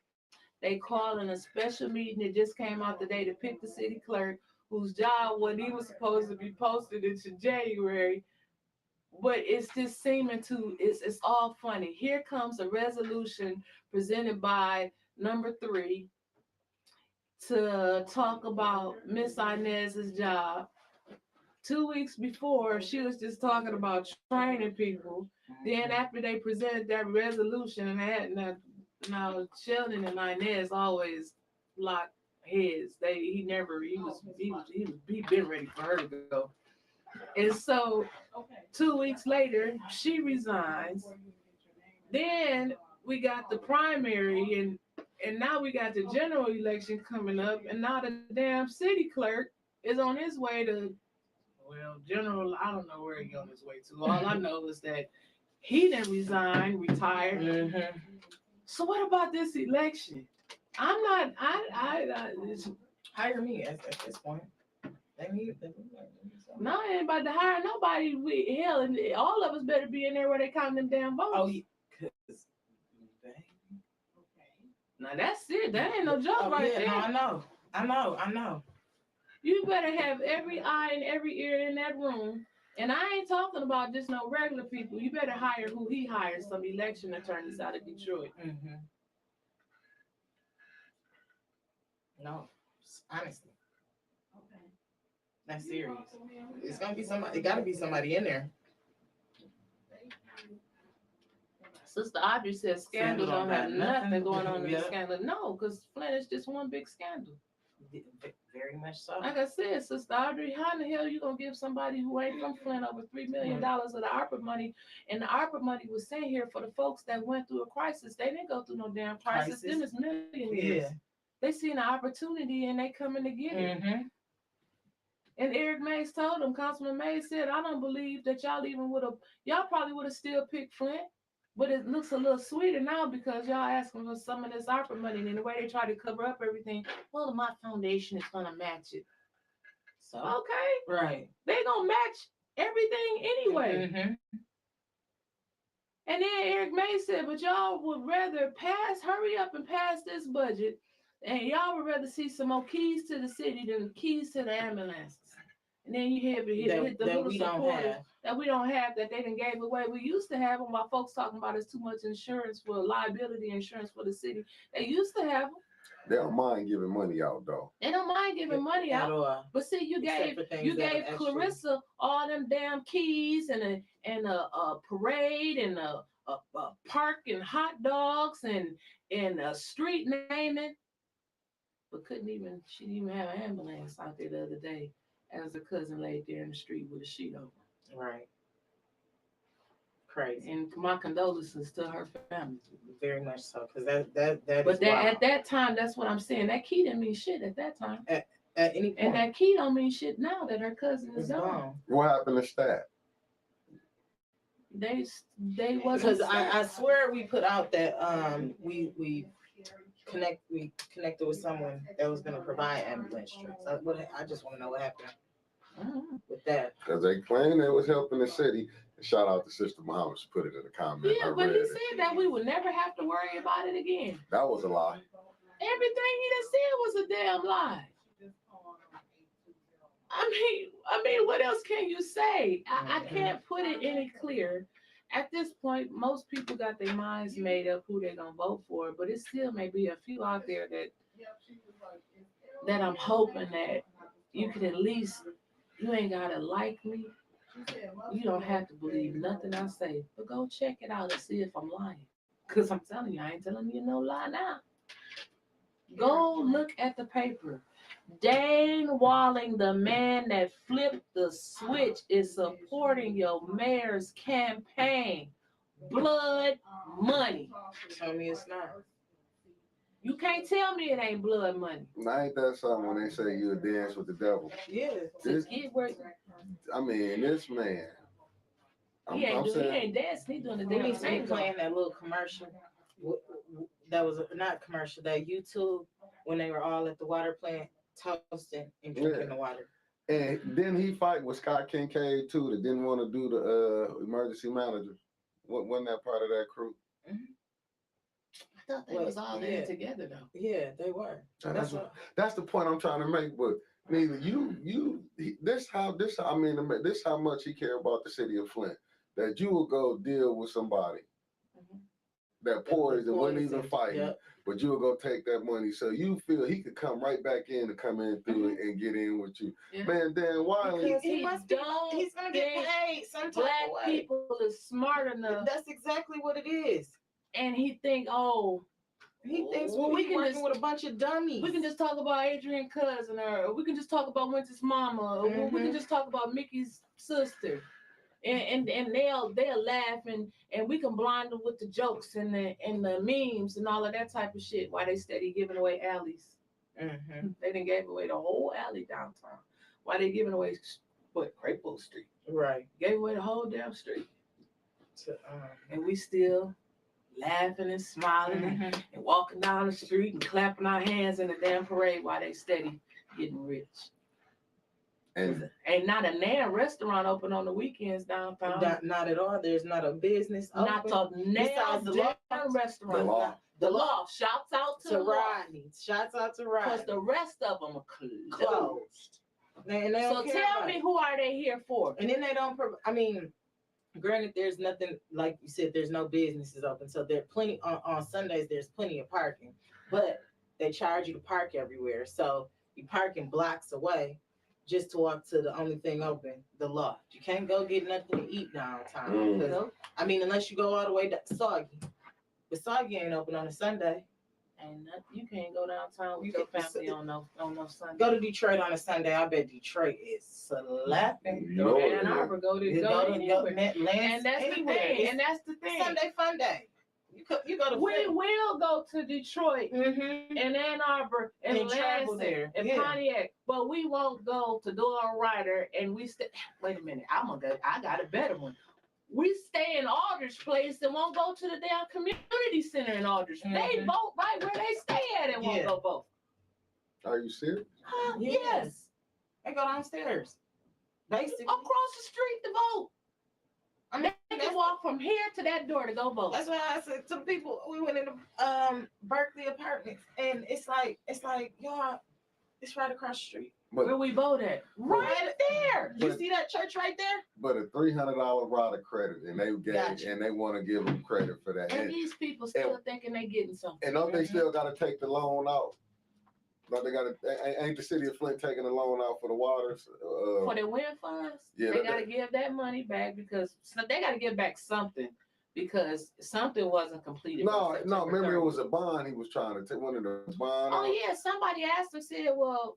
They calling a special meeting that just came out today to pick the city clerk, whose job wasn't even supposed to be posted into January. But it's just seeming to it's all funny. Here comes a resolution presented by number three to talk about Miss Inez's job. 2 weeks before, she was just talking about training people. Then after they presented that resolution, and that now Sheldon and Inez always lock heads. He never he been ready for her to go. And so 2 weeks later, she resigns. Then we got the primary and now we got the general election coming up, and now the damn city clerk is on his way to, well, general, I don't know where he on his way to. All I know is that he didn't resign, retired. Mm-hmm. So what about this election? I'm not. Hire me at this point. No, I ain't about to hire nobody. Hell, and all of us better be in there where they count them damn votes. Oh, yeah. Now that's it. That ain't no joke right there. No, I know. You better have every eye and every ear in that room. And I ain't talking about just no regular people. You better hire who he hires, some election attorneys out of Detroit. Mm-hmm. No, honestly. Okay. That's serious. It's gonna be somebody. It gotta be somebody in there. Sister Audrey says scandal don't have nothing going on in the scandal. No, because Flint is just one big scandal. Very much so. Like I said, Sister Audrey, how in the hell are you gonna give somebody who ain't from Flint over $3 million of the ARPA money? And the ARPA money was sent here for the folks that went through a crisis. They didn't go through no damn crisis. Them is millionaires. Yeah. They seen an opportunity and they coming to get it. Mm-hmm. And Eric Mays told them, Councilman Mays said, I don't believe that y'all probably would have still picked Flint. But it looks a little sweeter now because y'all asking for some of this ARPA money, and the way they try to cover up everything, well, my foundation is gonna match it. So okay, right? They gonna match everything anyway. Mm-hmm. And then Eric May said, but y'all would rather hurry up and pass this budget, and y'all would rather see some more keys to the city than keys to the ambulances. And then you hit the little supporters that we don't have, that they done gave away. We used to have them, while folks talking about it's too much insurance for liability insurance for the city. They used to have them. They don't mind giving money out though. They don't mind giving money out. But see, you gave Clarissa all them damn keys and a parade and a park and hot dogs and a street naming. But she didn't even have an ambulance out there the other day, as her cousin laid there in the street with a sheet over. Right. Crazy. And my condolences to her family. Very much so, because that. But at that time, that's what I'm saying. That key didn't mean shit at that time. At any point. And that key don't mean shit now that her cousin is gone. What happened to Stat? They wasn't. Because I swear we put out that we connected with someone that was going to provide ambulance trips. I just want to know what happened with that. Because they claimed it was helping the city. Shout out to Sister Muhammad, put it in the comment. Yeah, but he said that we would never have to worry about it again. That was a lie. Everything he done said was a damn lie. I mean, what else can you say? I can't put it any clearer. At this point, most people got their minds made up who they're gonna vote for, but it still may be a few out there that I'm hoping that you can at least, you ain't gotta like me. You don't have to believe nothing I say, but go check it out and see if I'm lying. Because I'm telling you, I ain't telling you no lie now. Go look at the paper. Dane Walling, the man that flipped the switch, is supporting your mayor's campaign. Blood money. Tell me it's not. You can't tell me it ain't blood money. Now, ain't that something when they say you dance with the devil? Yeah. This man. He ain't dancing. He doing the dance. He playing that little commercial. That was not commercial. That YouTube when they were all at the water plant toasting and drinking the water. And didn't he fight with Scott Kincaid too? That didn't want to do the emergency manager. Wasn't that part of that crew? Mhm. I thought they was all in it together though. Yeah, they were. That's the point I'm trying to make. But neither this how much he cared about the city of Flint. That you will go deal with somebody that poised and wasn't even fighting, but you will go take that money. So you feel he could come right back in and come in through and get in with you. Yeah. Man, Dan Wiley. Because he's gonna get paid some type of way. People is smart enough. That's exactly what it is. And he thinks we can working with a bunch of dummies. We can just talk about Adrian's cousin, or we can just talk about Wyntis' mama, or we can just talk about Mickey's sister. And they'll laugh and we can blind them with the jokes and the memes and all of that type of shit while they steady giving away alleys. They done gave away the whole alley downtown. Why they giving away Crapo Street? Right. Gave away the whole damn street. And we still laughing and smiling and walking down the street and clapping our hands in the damn parade while they steady getting rich. And ain't not a damn restaurant open on the weekends downtown. Not at all. There's not a business open. Not a damn restaurant. The Loft. Shouts out to Rodney. Shouts out to Rodney. Because the rest of them are closed. They so tell me, who are they here for? And then they don't. Granted, there's nothing, like you said, there's no businesses open. So there are plenty on Sundays. There's plenty of parking, but they charge you to park everywhere. So you parking blocks away just to walk to the only thing open, the Loft. You can't go get nothing to eat downtown. Because, unless you go all the way to Soggy. But Soggy ain't open on a Sunday. You can't go downtown with your family on no Sunday. Go to Detroit on a Sunday. I bet Detroit is slapping. Go to Ann Arbor. Go anywhere. And that's the thing. Sunday fun day. You go to. We will go to Detroit and Ann Arbor and Lansing and Pontiac, but we won't go to Doyle Ryder and we stay. Wait a minute, I got a better one. We stay in Aldrich Place and won't go to the damn community center in Aldrich. They vote right where they stay at and won't go vote. Are you serious? Yes. They go downstairs. Basically. Across the street to vote. They can walk from here to that door to go vote. That's why I said to people, we went into Berkeley Apartments, and it's like y'all, it's right across the street. Where we vote at? Right there. You see that church right there? But a $300 rider credit, and they want to give them credit for that. And these people still thinking they getting something. And don't they still got to take the loan out? No, they got to. Ain't the city of Flint taking the loan out for the waters? For their wind funds? Yeah, they got to give that money back because they got to give back something because something wasn't completed. No. Remember, it was a bond he was trying to take. One of the bond. Oh yeah, somebody asked him, said, "Well,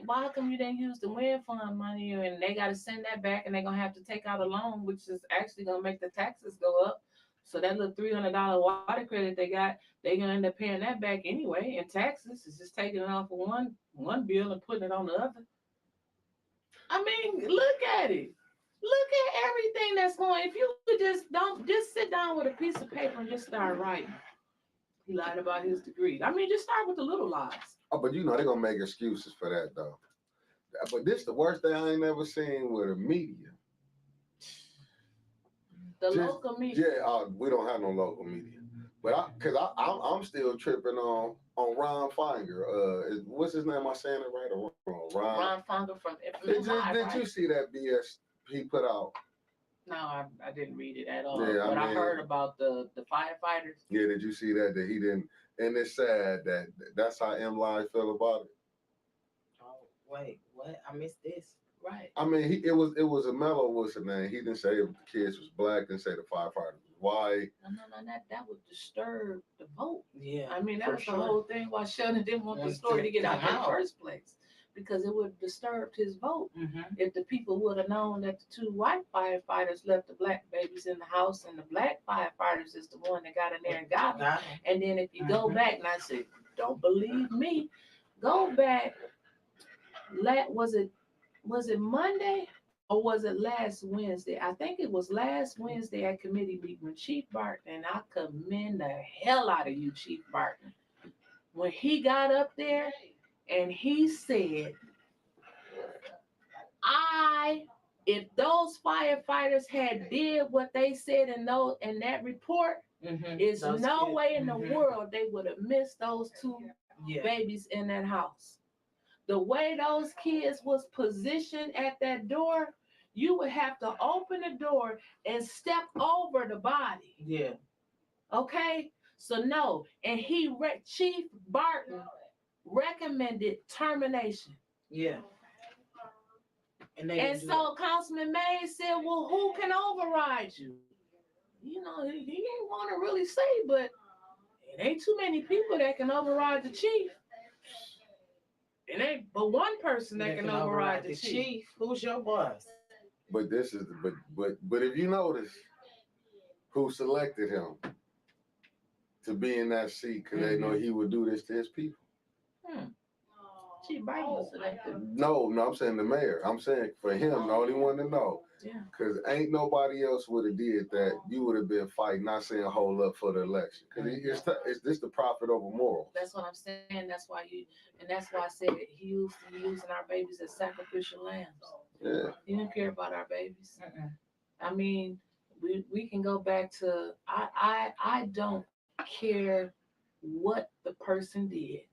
why come you didn't use the wind fund money?" And they got to send that back, and they're gonna have to take out a loan, which is actually gonna make the taxes go up. So that little $300 water credit they got, they're gonna end up paying that back anyway. And taxes is just taking it off of one bill and putting it on the other. I mean, look at it. Look at everything that's going. If you could just sit down with a piece of paper and just start writing. He lied about his degree. I mean, just start with the little lies. Oh, but they're gonna make excuses for that though. But this the worst thing I ain't never seen with the media. Local media. Yeah, we don't have no local media. But I'm still tripping on Ron Finger. What's his name? Am I saying it right or wrong? Ron Finger from Did you see that BS he put out? No, I didn't read it at all. Yeah, I heard about the firefighters. Yeah, did you see that he didn't? And it's sad that's how M. Live feel about it. Oh, wait, what? I missed this. Right. I mean, it was a mellow. What's the name? He didn't say if the kids was black. Didn't say the firefighters was white. No. That would disturb the vote. Yeah. I mean, that was the whole thing why Sheldon didn't want the story to get out in the first place, because it would have disturbed his vote if the people would have known that the two white firefighters left the black babies in the house, and the black firefighters is the one that got in there and got them. And then if you go back, and I said, don't believe me, go back. Was it Monday or was it last Wednesday? I think it was last Wednesday at committee meeting when Chief Barton, and I commend the hell out of you, Chief Barton, when he got up there and he said, If those firefighters had did what they said in that report, there's no way in the world they would have missed those two babies in that house. The way those kids was positioned at that door, you would have to open the door and step over the body. Yeah. Okay? So no, and Chief Barton recommended termination. Yeah. And so Councilman Mays said, well, who can override you? You know, he didn't want to really say, but it ain't too many people that can override the chief. It ain't but one person that can override the chief. Who's your boss? But this is but if you notice who selected him to be in that seat because they know he would do this to his people. Chief Biden was selected. No, I'm saying the mayor. I'm saying for him, the only one to know. Yeah. Because ain't nobody else would have did that. You would have been fighting, not saying hold up for the election. Because it's this the profit over morals. That's what I'm saying. That's why I said he using our babies as sacrificial lambs. Yeah. He didn't care about our babies. I mean, we can go back to I don't care what the person did.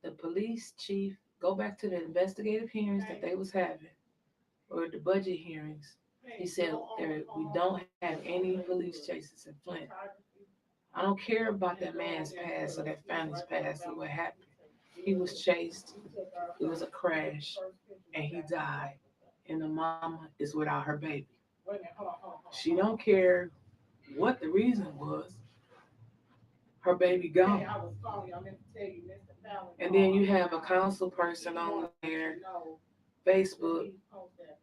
The police chief, go back to the investigative hearings that they was having, or the budget hearings. He said we don't have any police chases in Flint. I don't care about that man's past or that family's past or what happened. He was chased. It was a crash, and he died. And the mama is without her baby. She don't care what the reason was. Her baby gone. And then you have a council person on there, Facebook,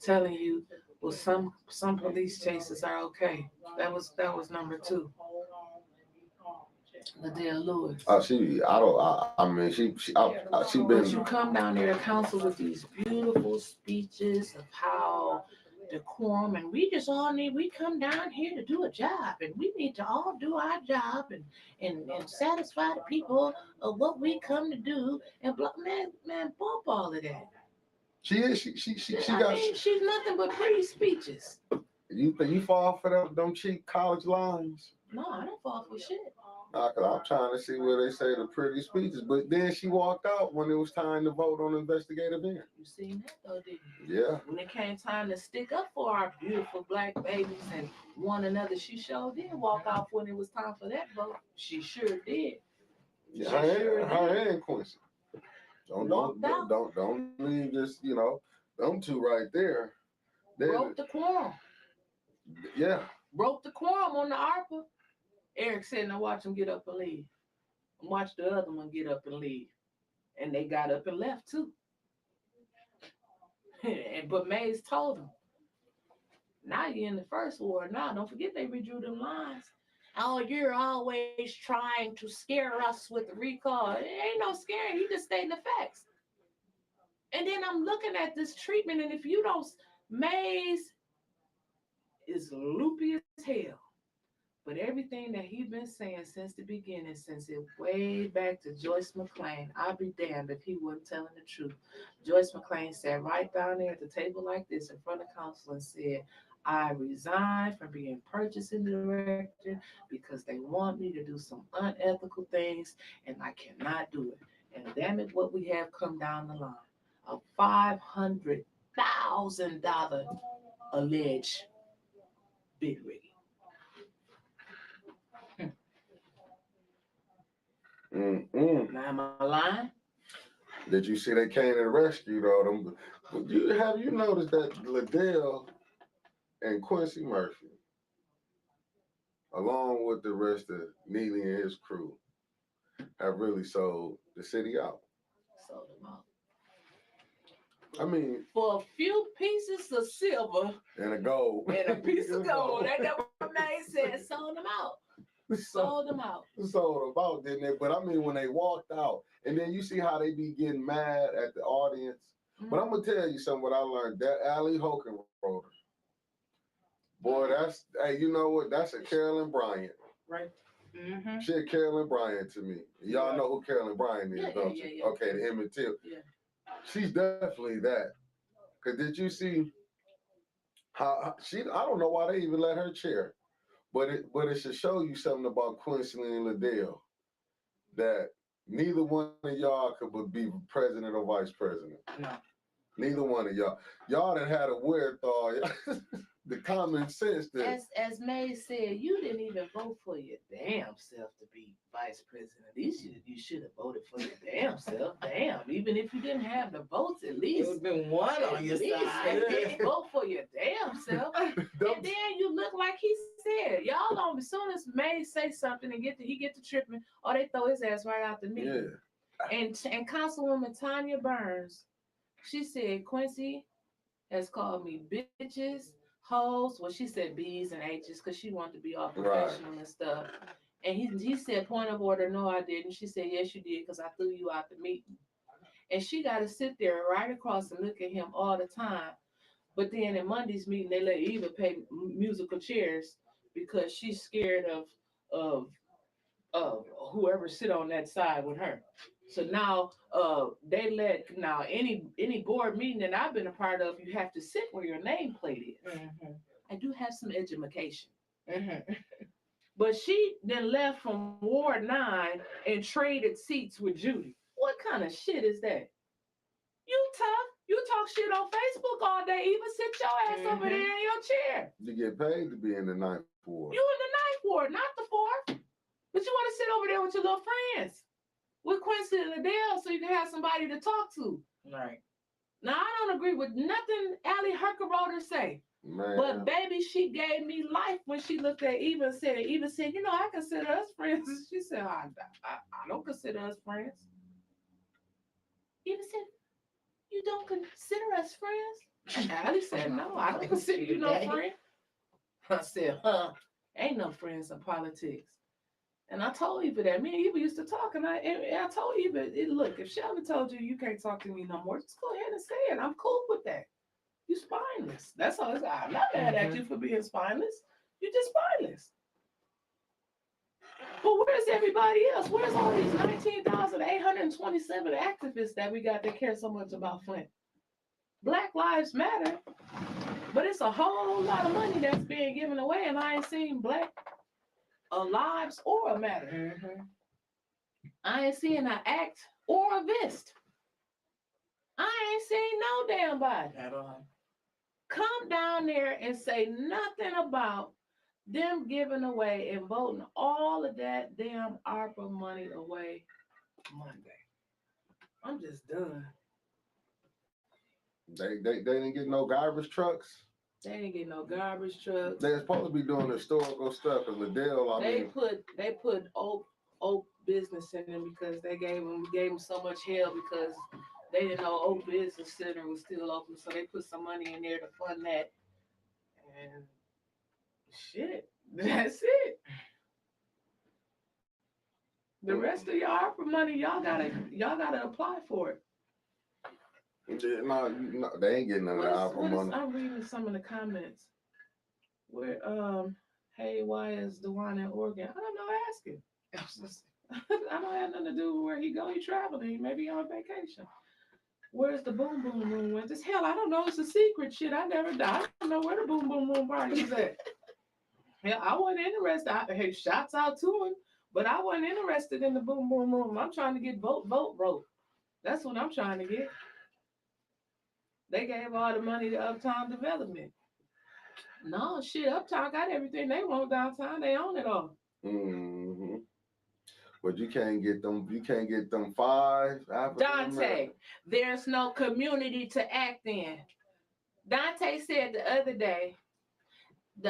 telling you, well, some police chases are okay. That was number 2. Liddell Lewis. She been. But you come down there to council with these beautiful speeches of how decorum, and we come down here to do a job, and we need to all do our job and satisfy the people of what we come to do, and man, bump all of that. She's nothing but pretty speeches. You fall for them cheap college lines? No, I don't fall for shit. Cause I'm trying to see where they say the pretty speeches, but then she walked out when it was time to vote on investigative hearing. You seen that though, didn't you? Yeah. When it came time to stick up for our beautiful black babies and one another, she sure did walk out when it was time for that vote. She sure did. Yeah, her and Quincy. Don't leave this, them two right there. Broke the quorum. Yeah. Broke the quorum on the ARPA. Eric said, now watch them get up and leave. And watch the other one get up and leave. And they got up and left too. But Mays told them, now you're in the first ward. Now, don't forget they redrew them lines. Oh, you're always trying to scare us with the recall. It ain't no scaring. He just stating the facts. And then I'm looking at this treatment, and if you don't, Mays is loopy as hell. But everything that he's been saying since the beginning, since it way back to Joyce McClain, I'll be damned if he wasn't telling the truth. Joyce McClain sat right down there at the table like this in front of council and said, I resign from being purchasing director because they want me to do some unethical things and I cannot do it. And damn it, what we have come down the line. A $500,000 alleged bid rigging. Now am I lying? Did you see they came to the rescue though? Have you noticed that Liddell and Quincy Murphy, along with the rest of Neely and his crew, have really sold the city out? Sold them out. I mean, for a few pieces of silver and a gold and a piece of gold. That's what May said. Sold them out. Sold them out. Sold them out, didn't they? But I mean, when they walked out, and then you see how they be getting mad at the audience. Mm-hmm. But I'm gonna tell you something. What I learned, that Allie Hogan wrote her. Boy, hey, you know what? That's a Carolyn Bryant. Right. Mm-hmm. She a Carolyn Bryant to me. Y'all know who Carolyn Bryant is, don't you? Yeah. Okay, the Emmett Till. Yeah. She's definitely that. Cause did you see how she? I don't know why they even let her chair, but it should show you something about Quincy and Liddell that neither one of y'all could be president or vice president. No. Neither one of y'all. Y'all done had a weird thought. The common sense that as May said, you didn't even vote for your damn self to be vice president. At least you should have voted for your damn self. Damn, even if you didn't have the votes, at It least would have been one on your side. vote for your damn self. And then you look like he said, y'all don't. As soon as May say something and he get to tripping, or they throw his ass right out the meeting. yeah. And Councilwoman Tanya Burns, she said Quincy has called me bitches, hoes. Well, she said B's and H's because she wanted to be all professional and stuff. And he said, point of order, no, I didn't. She said, yes, you did because I threw you out the meeting. And she got to sit there right across and look at him all the time. But then in Monday's meeting, they let Eva pay musical chairs because she's scared of whoever sit on that side with her. So now they let any board meeting that I've been a part of, you have to sit where your nameplate is. Mm-hmm. I do have some education. Mm-hmm. But she then left from Ward 9 and traded seats with Judy. What kind of shit is that? You tough. You talk shit on Facebook all day. Even sit your ass over there in your chair. You get paid to be in the 9th ward. You in the 9th ward, not the 4th. But you want to sit over there with your little friends. With Quincy and Liddell so you can have somebody to talk to. Right. Now, I don't agree with nothing Allie Herkeroder say. Man. But baby, she gave me life when she looked at Eva and said, you know, I consider us friends. She said, I don't consider us friends. Eva said, you don't consider us friends? And Allie said, no, I don't consider you no friend. I said, ain't no friends in politics. And I told Eva that. Me and Eva used to talk, and I told Eva, look, if Shelby told you you can't talk to me no more, just go ahead and say it. I'm cool with that. You spineless. That's all. I'm not mad at you for being spineless. You're just spineless. But where's everybody else? Where's all these 19,827 activists that we got that care so much about Flint? Black Lives Matter, but it's a whole lot of money that's being given away, and I ain't seen black lives or a matter. Mm-hmm. I ain't seen an act or a vest. I ain't seen no damn body. At all. Come down there and say nothing about them giving away and voting all of that damn ARPA money away Monday. I'm just done. They didn't get no garbage trucks. They didn't get no garbage trucks. They're supposed to be doing historical stuff. And Liddell, They put Oak Business in them because they gave them so much hell because they didn't know Oak Business Center was still open, so they put some money in there to fund that. And shit, that's it. The rest of your ARPA money, y'all gotta apply for it. No, they ain't getting none of the ARPA money. I'm reading some of the comments. Where hey, why is Dewan in Oregon? I don't know, ask him. I don't have nothing to do with where he go. He traveling. Maybe on vacation. Where's the boom boom room? Went this hell? I don't know. It's a secret shit. I don't know where the boom boom room party's at. Yeah, I wasn't interested. Hey, shouts out to him, but I wasn't interested in the boom boom room. I'm trying to get vote. That's what I'm trying to get. They gave all the money to Uptown Development. No shit, Uptown got everything they want downtown. They own it all. Mm-hmm. But you can't get them. You can't get them 5. Dante, there's no community to act in. Dante said the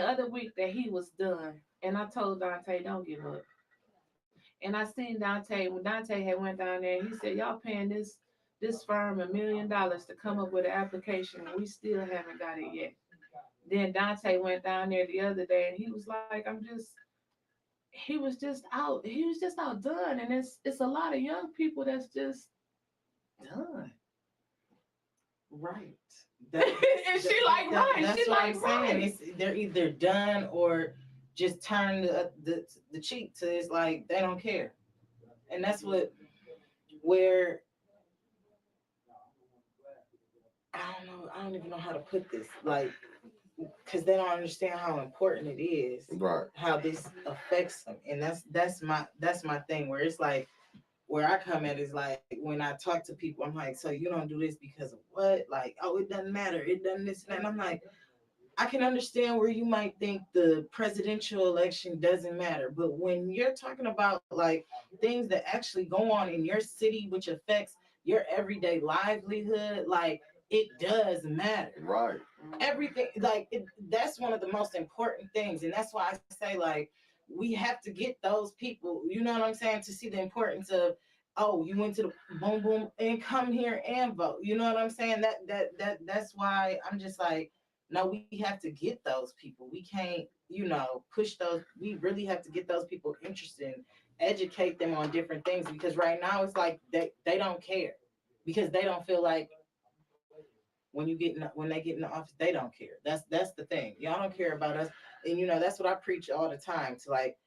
other week that he was done, and I told Dante, don't give up. And I seen Dante when Dante had went down there. He said, y'all paying this firm $1 million to come up with an application, and we still haven't got it yet. Then Dante went down there the other day, and he was like, he was just outdone, and it's a lot of young people that's just done. Right. And she like, right. That's She what like, I'm saying. right. They're either done or just turn the cheek to it's like they don't care. And that's where I don't know. I don't even know how to put this. Like, because they don't understand how important it is, Right. how this affects them, and that's my thing. Where it's like, where I come at is like when I talk to people, I'm like, so you don't do this because of what? Like, oh, it doesn't matter. It doesn't this and that. And I'm like, I can understand where you might think the presidential election doesn't matter, but when you're talking about like things that actually go on in your city, which affects your everyday livelihood, like it does matter. Right. Everything, like that's one of the most important things, and that's why I say like we have to get those people. You know what I'm saying? To see the importance of. Oh, you went to the boom boom and come here and vote. You know what I'm saying? That's why I'm just like, no, we have to get those people. We can't, push those. We really have to get those people interested, educate them on different things because right now it's like they don't care because they don't feel like when they get in the office they don't care. That's the thing. Y'all don't care about us, and that's what I preach all the time to like.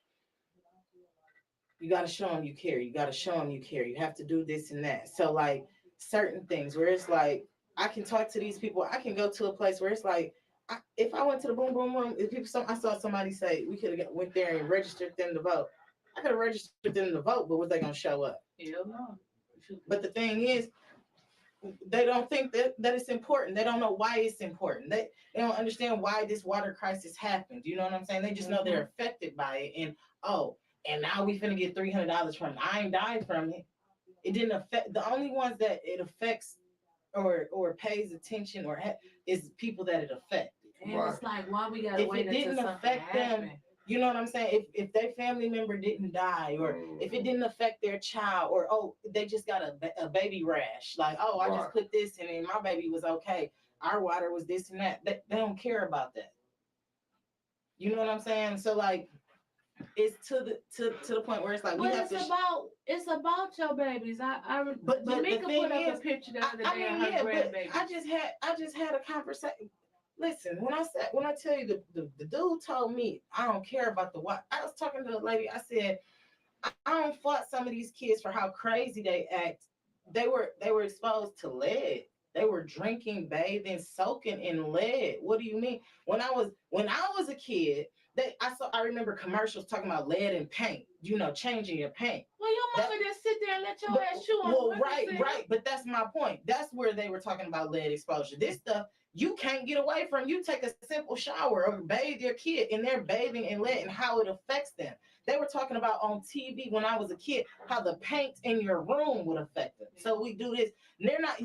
You got to show them you care. You got to show them you care. You have to do this and that. So like certain things where it's like I can talk to these people. I can go to a place where it's like if I went to the boom boom room, if people, I saw somebody say we could have went there and registered them to vote. I could have registered them to vote, but was they gonna show up? Hell no. But the thing is, they don't think that it's important. They don't know why it's important. They don't understand why this water crisis happened. You know what I'm saying? They just know they're affected by it. And and now we finna get $300 from it. I ain't died from it. It didn't affect the only ones that it affects or pays attention is people that it affects. And it's like why we gotta if wait it didn't until affect them. you know what I'm saying? If their family member didn't die, or if it didn't affect their child, or they just got a baby rash, like I just put this in and my baby was okay. Our water was this and that. They don't care about that. You know what I'm saying? So like, it's to the point where it's like it's about your babies. But Jamaica the thing put up is, a picture the other I day mean, of her yeah, but grandbaby. I just had a conversation. Listen, when I tell you the dude told me I don't care about the what. I was talking to the lady. I said I don't fault some of these kids for how crazy they act. They were exposed to lead. They were drinking, bathing, soaking in lead. What do you mean? When I was a kid, I remember commercials talking about lead and paint. Changing your paint. Well, your mama just sit there and let your ass chew on. Well, right. But that's my point. That's where they were talking about lead exposure. This stuff you can't get away from. You take a simple shower or bathe your kid, and they're bathing in lead and how it affects them. They were talking about on TV when I was a kid how the paint in your room would affect them. So we do this. And they're not.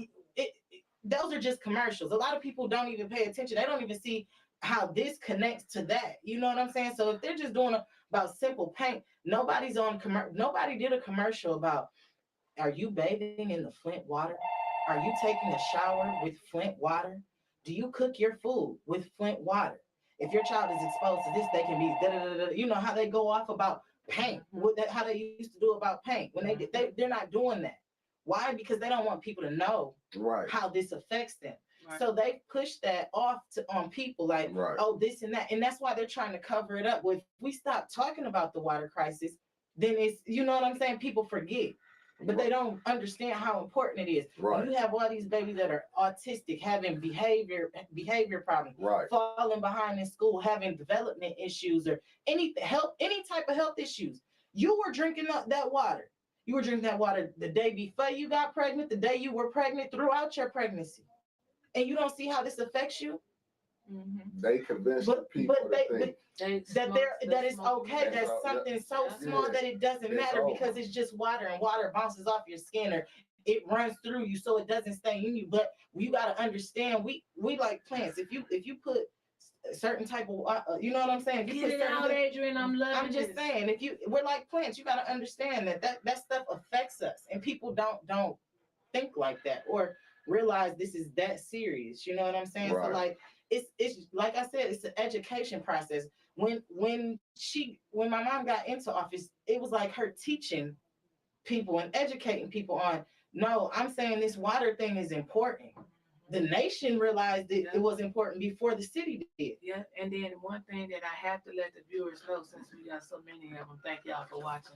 Those are just commercials. A lot of people don't even pay attention. They don't even see how this connects to that. You know what I'm saying? So if they're just doing about simple paint, nobody did a commercial about, are you bathing in the Flint water? Are you taking a shower with Flint water? Do you cook your food with Flint water? If your child is exposed to this, they can be da da da da. You know how they go off about paint, how they used to do about paint. When they're not doing that. Why? Because they don't want people to know how this affects them. Right. So they push that off on people like, this and that. And that's why they're trying to cover it up. Well, if we stop talking about the water crisis, then it's, you know what I'm saying? People forget. But they don't understand how important it is. Right. When you have all these babies that are autistic, having behavior problems, falling behind in school, having development issues, or any type of health issues, you were drinking that water. You were drinking that water the day before you got pregnant, the day you were pregnant, throughout your pregnancy, and you don't see how this affects you. Mm-hmm. They convince the people that it's okay. That's something so small that it doesn't matter because it's just water, and water bounces off your skin or it runs through you, so it doesn't stay in you. But you got to understand, we like plants. If you put a certain type of you know what I'm saying? Get it out, Adrian. I'm just saying, we're like plants. You got to understand that stuff affects us, and people don't think like that or realize this is that serious. You know what I'm saying? Right. So like. It's like I said, it's an education process. When my mom got into office, it was like her teaching people and educating people on, no, I'm saying this water thing is important. The nation realized that it was important before the city did. Yeah, and then one thing that I have to let the viewers know, since we got so many of them, thank y'all for watching.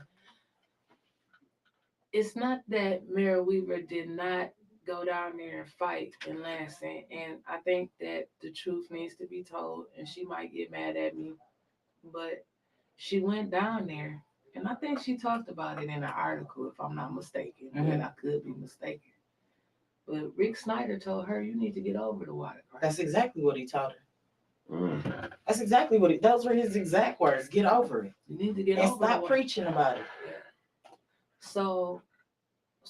It's not that Mayor Weaver did not go down there and fight in Lansing. And I think that the truth needs to be told. And she might get mad at me, but she went down there. And I think she talked about it in an article, if I'm not mistaken, but I could be mistaken. But Rick Snyder told her, "You need to get over the water crisis." That's exactly what he told her. That's exactly what those were his exact words. Get over it. You need to get and over stop preaching about it. Yeah. So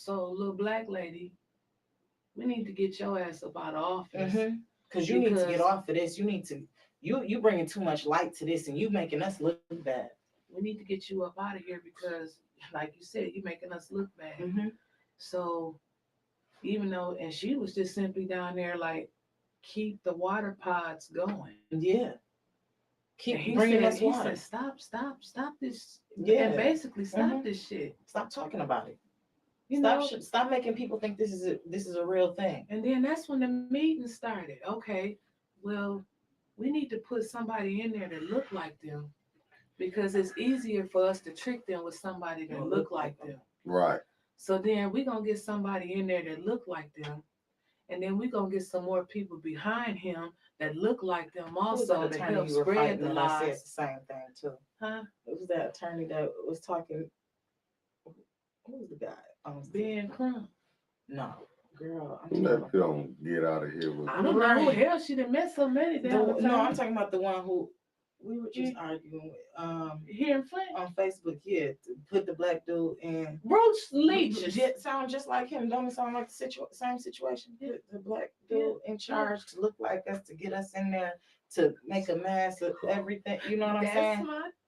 little black lady, we need to get your ass up out of office. Because you need to get off of this. You need to you bringing too much light to this, and you making us look bad. We need to get you up out of here because, like you said, you're making us look bad. So even though, and she was just simply down there like, keep the water pods going. Yeah. Keep bringing us water. He said, stop this. Yeah. And basically stop this shit. Stop talking about it. Stop making people think this is a real thing. And then that's when the meeting started. Okay, well, we need to put somebody in there that look like them because it's easier for us to trick them with somebody that look like them. Right. So then we're going to get somebody in there that look like them. And then we're going to get some more people behind him that look like them also to help spread the lies. I said the same thing too. Huh? It was that attorney that was talking. Who was the guy? Ben Crumb. No, girl. Let them get out of here with. I don't know who hell she done met so many. No, I'm talking about the one who we were just arguing with. Here in Flint on Facebook. Yeah, to put the black dude in. Roach Leach. Sound just like him. Don't it sound like the same situation? Put the black dude in charge to look like us, to get us in there, to make a mess of everything. You know what I'm saying?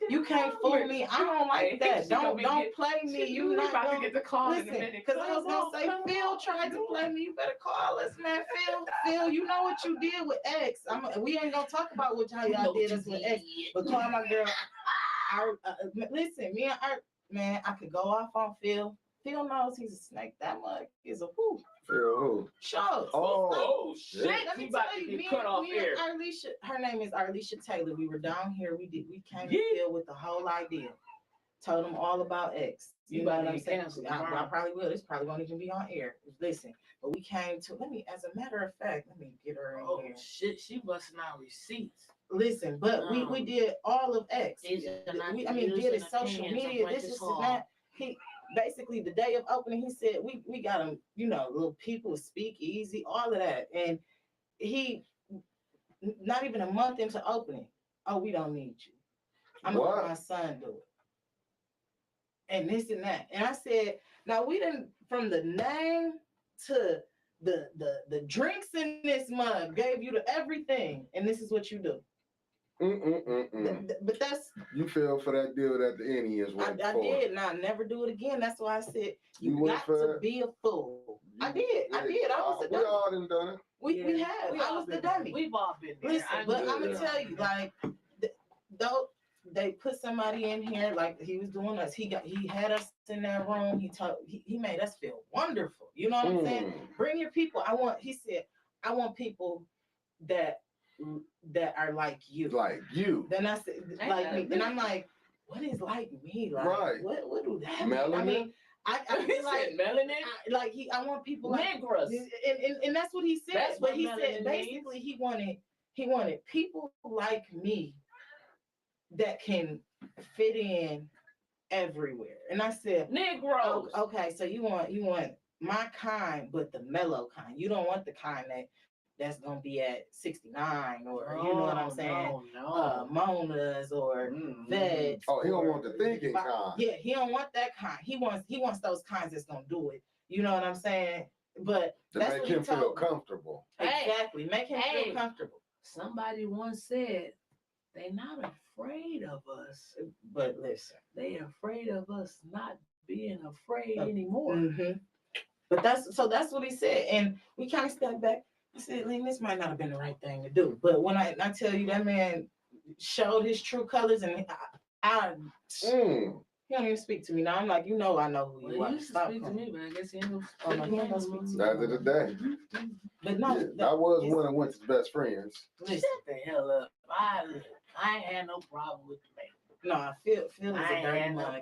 You can't fool me. I don't like that. Don't play me. You not about to get the call listen, in a minute. Because I was gonna say Phil tried to play me. You better call us, man. Phil, you know what you did with X. We ain't gonna talk about how y'all did us with X, but call my girl. Listen, me and Art, man, I could go off on Phil. Phil knows he's a snake. That mug is a whoo. Phil who? Shows. Oh shit! Let me tell you, me and Arlisha, her name is Arlisha Taylor. We were down here. We came to Phil with the whole idea. Told him all about X. You know what I'm saying? I probably will. This probably won't even be on air. Listen, but we came to. As a matter of fact, let me get her in here. Shit, she busting out receipts. Listen, but we did all of X. Did it social media. This is that. He basically the day of opening, he said we got him, little people speak easy, all of that, and he not even a month into opening. Oh, we don't need you. I'm gonna let my son do it, and this and that. And I said, now we didn't from the name to the drinks in this mug gave you to everything, and this is what you do. But that's you fell for that deal at the end. He is what I did, and I'll never do it again. That's why I said you got to be a fool. I did. I was a dummy. We all done it. We have. I was the dummy. We've all been there. Listen, but I'm gonna tell you, like, though they put somebody in here, like he was doing us. He had us in that room. He made us feel wonderful. You know what I'm saying? Bring your people. He said, I want people that are like you. Like you. Then I said, like me. Then I'm like, what is like me? Like, right. What do that mean? Melanin? I mean, I feel like melanin. I want people like Negros. And that's what he said. That's but what he said basically he wanted people like me that can fit in everywhere. And I said, Negros. Oh, okay, so you want my kind, but the mellow kind. You don't want the kind that's gonna be at 69 or you know what I'm saying? No. Mona's or Vets. Oh, he don't want the thinking kind. Yeah, he don't want that kind. He wants those kinds that's gonna do it. You know what I'm saying? But to that's make what him feel comfortable. Exactly, make him feel comfortable. Somebody once said they're not afraid of us, but listen, they're afraid of us not being afraid anymore. But that's what he said, and we kind of stepped back. I said, Lynn, this might not have been the right thing to do. But when I tell you that man showed his true colors, and he don't even speak to me now. I'm like, I know who you are. He used to speak to me, but I guess he don't speak to me. After the day. But no, that was one of Winter's best friends. Shut the hell up. I ain't had no problem with the man. No, Phil is a dirty mug.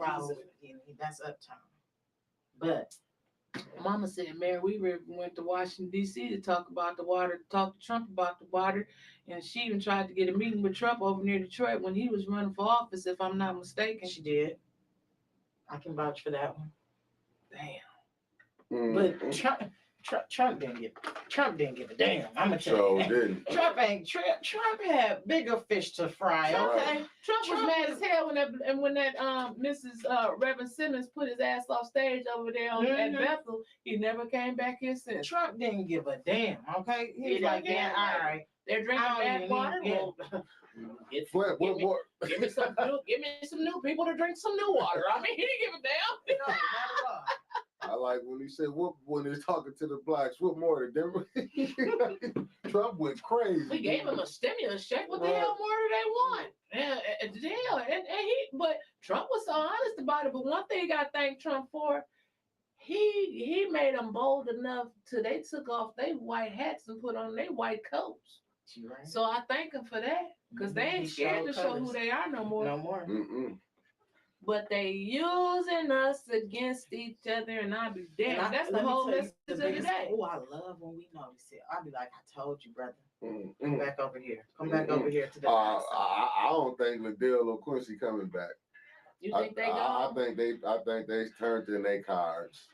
That's uptown. But Mama said, Mary, we went to Washington, D.C. to talk about the water, talk to Trump about the water. And she even tried to get a meeting with Trump over near Detroit when he was running for office, if I'm not mistaken. She did. I can vouch for that one. Damn. But Trump didn't give a damn. I'm gonna tell So you. didn't. Trump had bigger fish to fry. Okay. Trump was mad as hell when that Mrs. Reverend Simmons put his ass off stage over there at Bethel. He never came back here since. Trump didn't give a damn. Okay. He was like, yeah, all right. They're drinking bad water. Flint, what more? Give me some new people to drink some new water. I mean, he didn't give a damn. No, not at all. I like when he said, "What?" When he's talking to the blacks, what more to them? Trump went crazy. We gave him a stimulus check. What the hell more do they want? But Trump was so honest about it. But one thing I thank Trump for, he made them bold enough to they took off their white hats and put on their white coats. Right. So I thank him for that because they ain't scared to show who they are no more. No more. But they using us against each other, and I be damn. That's the whole message of the day. Oh, I love when we notice it. I'll be like, I told you, brother. Come back over here. Come back over here to the house. I don't think Liddell or Quincy coming back. You think they go? I think they turned in their cards.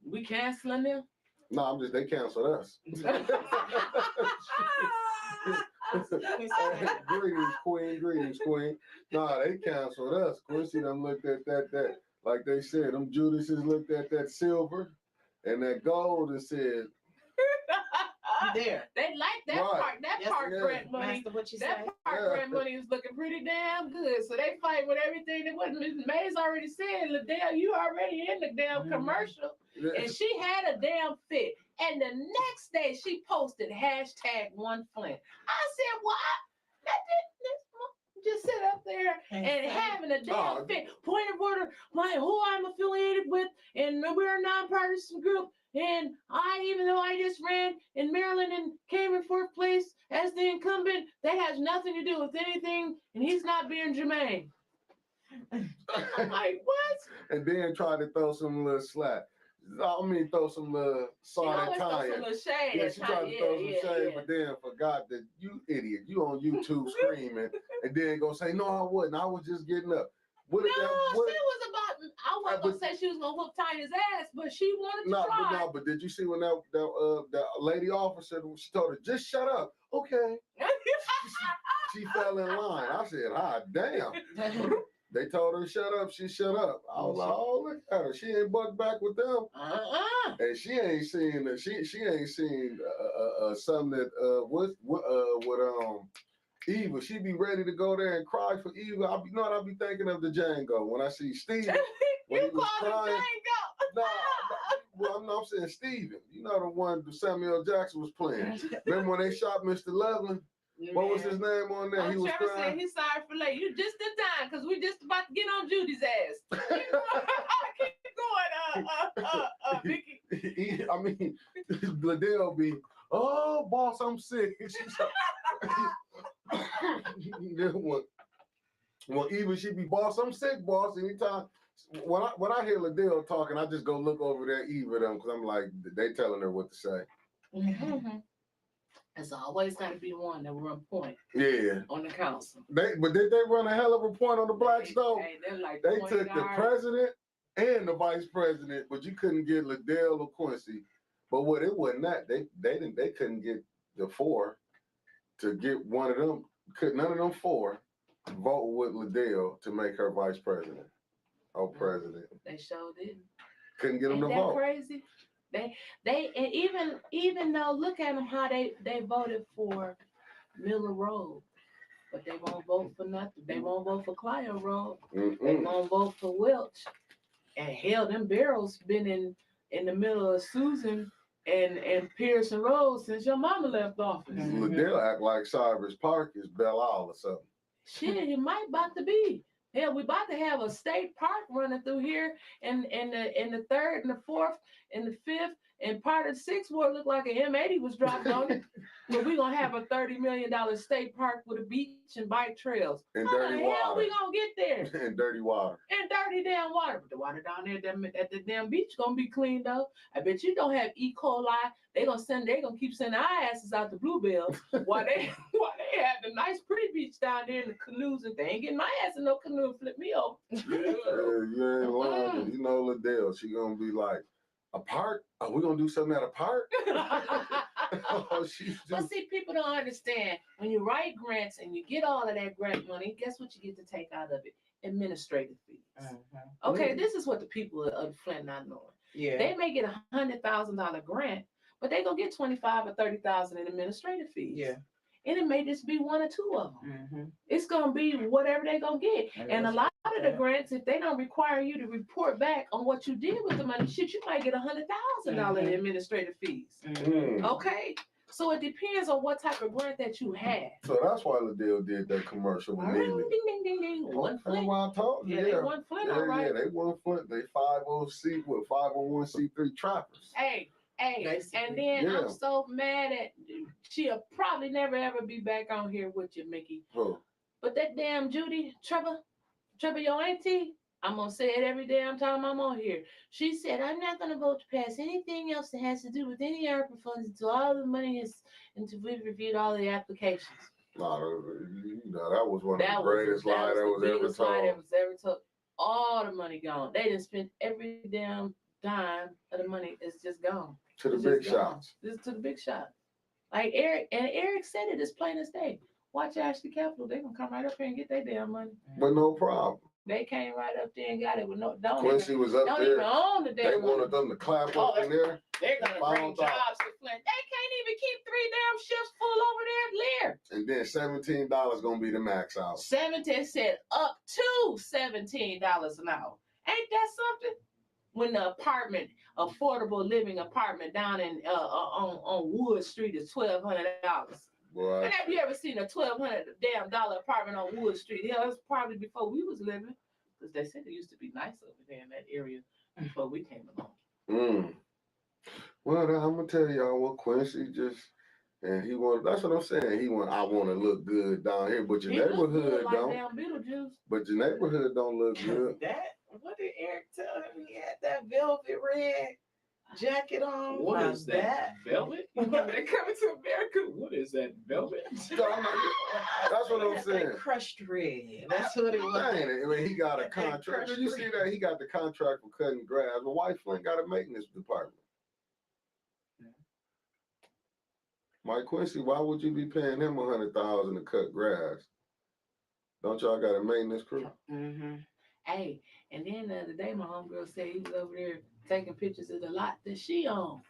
We canceling them? No, they canceled us. Greetings, queen. Nah, they canceled us. Quincy done looked at that, like they said, them Judases looked at that silver and that gold and said, there. They like that part. That park grant money. Master, what you that say? park grant money is looking pretty damn good. So they fight with everything that wasn't. Ms. Mays already said, Liddell, you already in the damn commercial. And she had a damn fit. And the next day she posted #1Flint. I said, well, that didn't just sit up there and having a damn fit, pointing for who I'm affiliated with, and we're a nonpartisan group. And even though I just ran in Maryland and came in 4th place as the incumbent, that has nothing to do with anything, and he's not being germane. I'm like, what? And then try to throw some little slack. I mean, throw some little salt and tire. Yeah, she tried to throw some shade, but then forgot that you idiot. You on YouTube screaming, and then go say, no, I wasn't. I was just getting up. She was about. I wasn't gonna say she was gonna whoop Tiny's ass, but she wanted to try. But did you see when that lady officer, she told her, just shut up. Okay. she fell in line. I said, damn. They told her shut up. She shut up. I was like, oh, look at her. She ain't bucked back with them. And she ain't seen. She ain't seen something that with Eva. She be ready to go there and cry for Eva. I'll be thinking of the Django when I see Steven. You call him Django? Well, I'm saying Steven. You know the one Samuel Jackson was playing. Remember when they shot Mr. Loveland? What was his name on there? He was Trevor said he's sorry for late. You just in time because we just about to get on Judy's ass. Keep going, Vicky. I mean, Liddell be, oh, boss, I'm sick. Well, even she be, boss, I'm sick, boss. Anytime when I hear Liddell talking, I just go look over there, Eva them, because I'm like, they telling her what to say. Mm-hmm. It's always got to be one that run point. Yeah. On the council. But did they run a hell of a point on the blacks though? They took the president and the vice president, but you couldn't get Liddell or Quincy. But it wasn't that they couldn't get the 4 to get one of them. None of them 4 vote with Liddell to make her vice president or president. They sure didn't. Couldn't get them to vote. Crazy. They and even though look at them how they voted for Miller Road, but they won't vote for nothing. They won't vote for Clio Road. They won't vote for Welch. And hell, them barrels been in the middle of Susan and Pearson Road since your mama left office. Liddell act like Cyrus Park is Belle Isle or something. Shit, it might about to be. Hell, we about to have a state park running through here in the 3rd and the 4th and the 5th, and part of the 6th ward looked like an M80 was dropped on it. But we're gonna have a $30 million state park with a beach and bike trails. And How dirty the water. hell we gonna get there? And dirty water. And dirty damn water. But the water down there at the damn beach gonna be cleaned up. I bet you don't have E. coli. They gonna keep sending our asses out to Bluebell while they have the nice pretty beach down there in the canoes, and they ain't getting my ass in no canoe and flip me over. You ain't lying. You know Liddell, she gonna be like, a park? Oh, we gonna do something at a park? Oh, But see, people don't understand. When you write grants and you get all of that grant money, guess what you get to take out of it? Administrative fees. Okay, this is what the people of Flint not knowing. Yeah. They may get $100,000 grant, but they gonna get 25 or 30,000 in administrative fees. Yeah. And it may just be one or two of them. It's gonna be whatever they gonna get. And a lot of the grants, if they don't require you to report back on what you did with the money, shit, you might get $100,000 in administrative fees. Okay. So it depends on what type of grant that you had. So that's why Liddell did that commercial with Neely. Ding, ding, ding, ding. One That's why I told you. Yeah, they won Flint, all right. Yeah, they won Flint. They 501c3 trappers. Hey, and then I'm so mad at, she'll probably never ever be back on here with you, Mickey. Who? But that damn Judy, Trevor, your auntie, I'm gonna say it every damn time I'm on here. She said, I'm not gonna vote to pass anything else that has to do with any ARPA funds until all the money is, until we've reviewed all the applications. No, that was one of the greatest lies that was ever told. All the money gone. They didn't spend every damn dime of the money. It's just gone. To the big shots. This to the big shots. Like Eric said it as plain as day. Watch Ashley Capital. They gonna come right up here and get their damn money. But no problem. They came right up there and got it with no. Quincy was up there. Even own the damn they wanted them to clap up in there. They're gonna bring jobs to Flint. They can't even keep 3 damn shifts full over there. And then $17 gonna be the max out. 17 said up to $17 an hour. Ain't that something? When the affordable living apartment down in on Wood Street is $1,200. Boy. And have you ever seen a $1,200 damn apartment on Wood Street? Hell, it's probably before we was living, because they said it used to be nice over there in that area before we came along. Well, I'm gonna tell y'all what Quincy just, and he wanted. That's what I'm saying. I want to look good down here, but your neighborhood like don't. Damn Beetlejuice. But your neighborhood don't look good. What did Eric tell him? He had that velvet red jacket on. What is that? Velvet? They're coming to America. What is that? Velvet? That's what I'm saying. That crushed red. That's what it was. Man, I mean, he got a contract. Did you see that? He got the contract for cutting grass. But White Flint got a maintenance department. Mike Quincy, why would you be paying him $100,000 to cut grass? Don't y'all got a maintenance crew? Hey, and then the other day, my homegirl said he was over there taking pictures of the lot that she owned.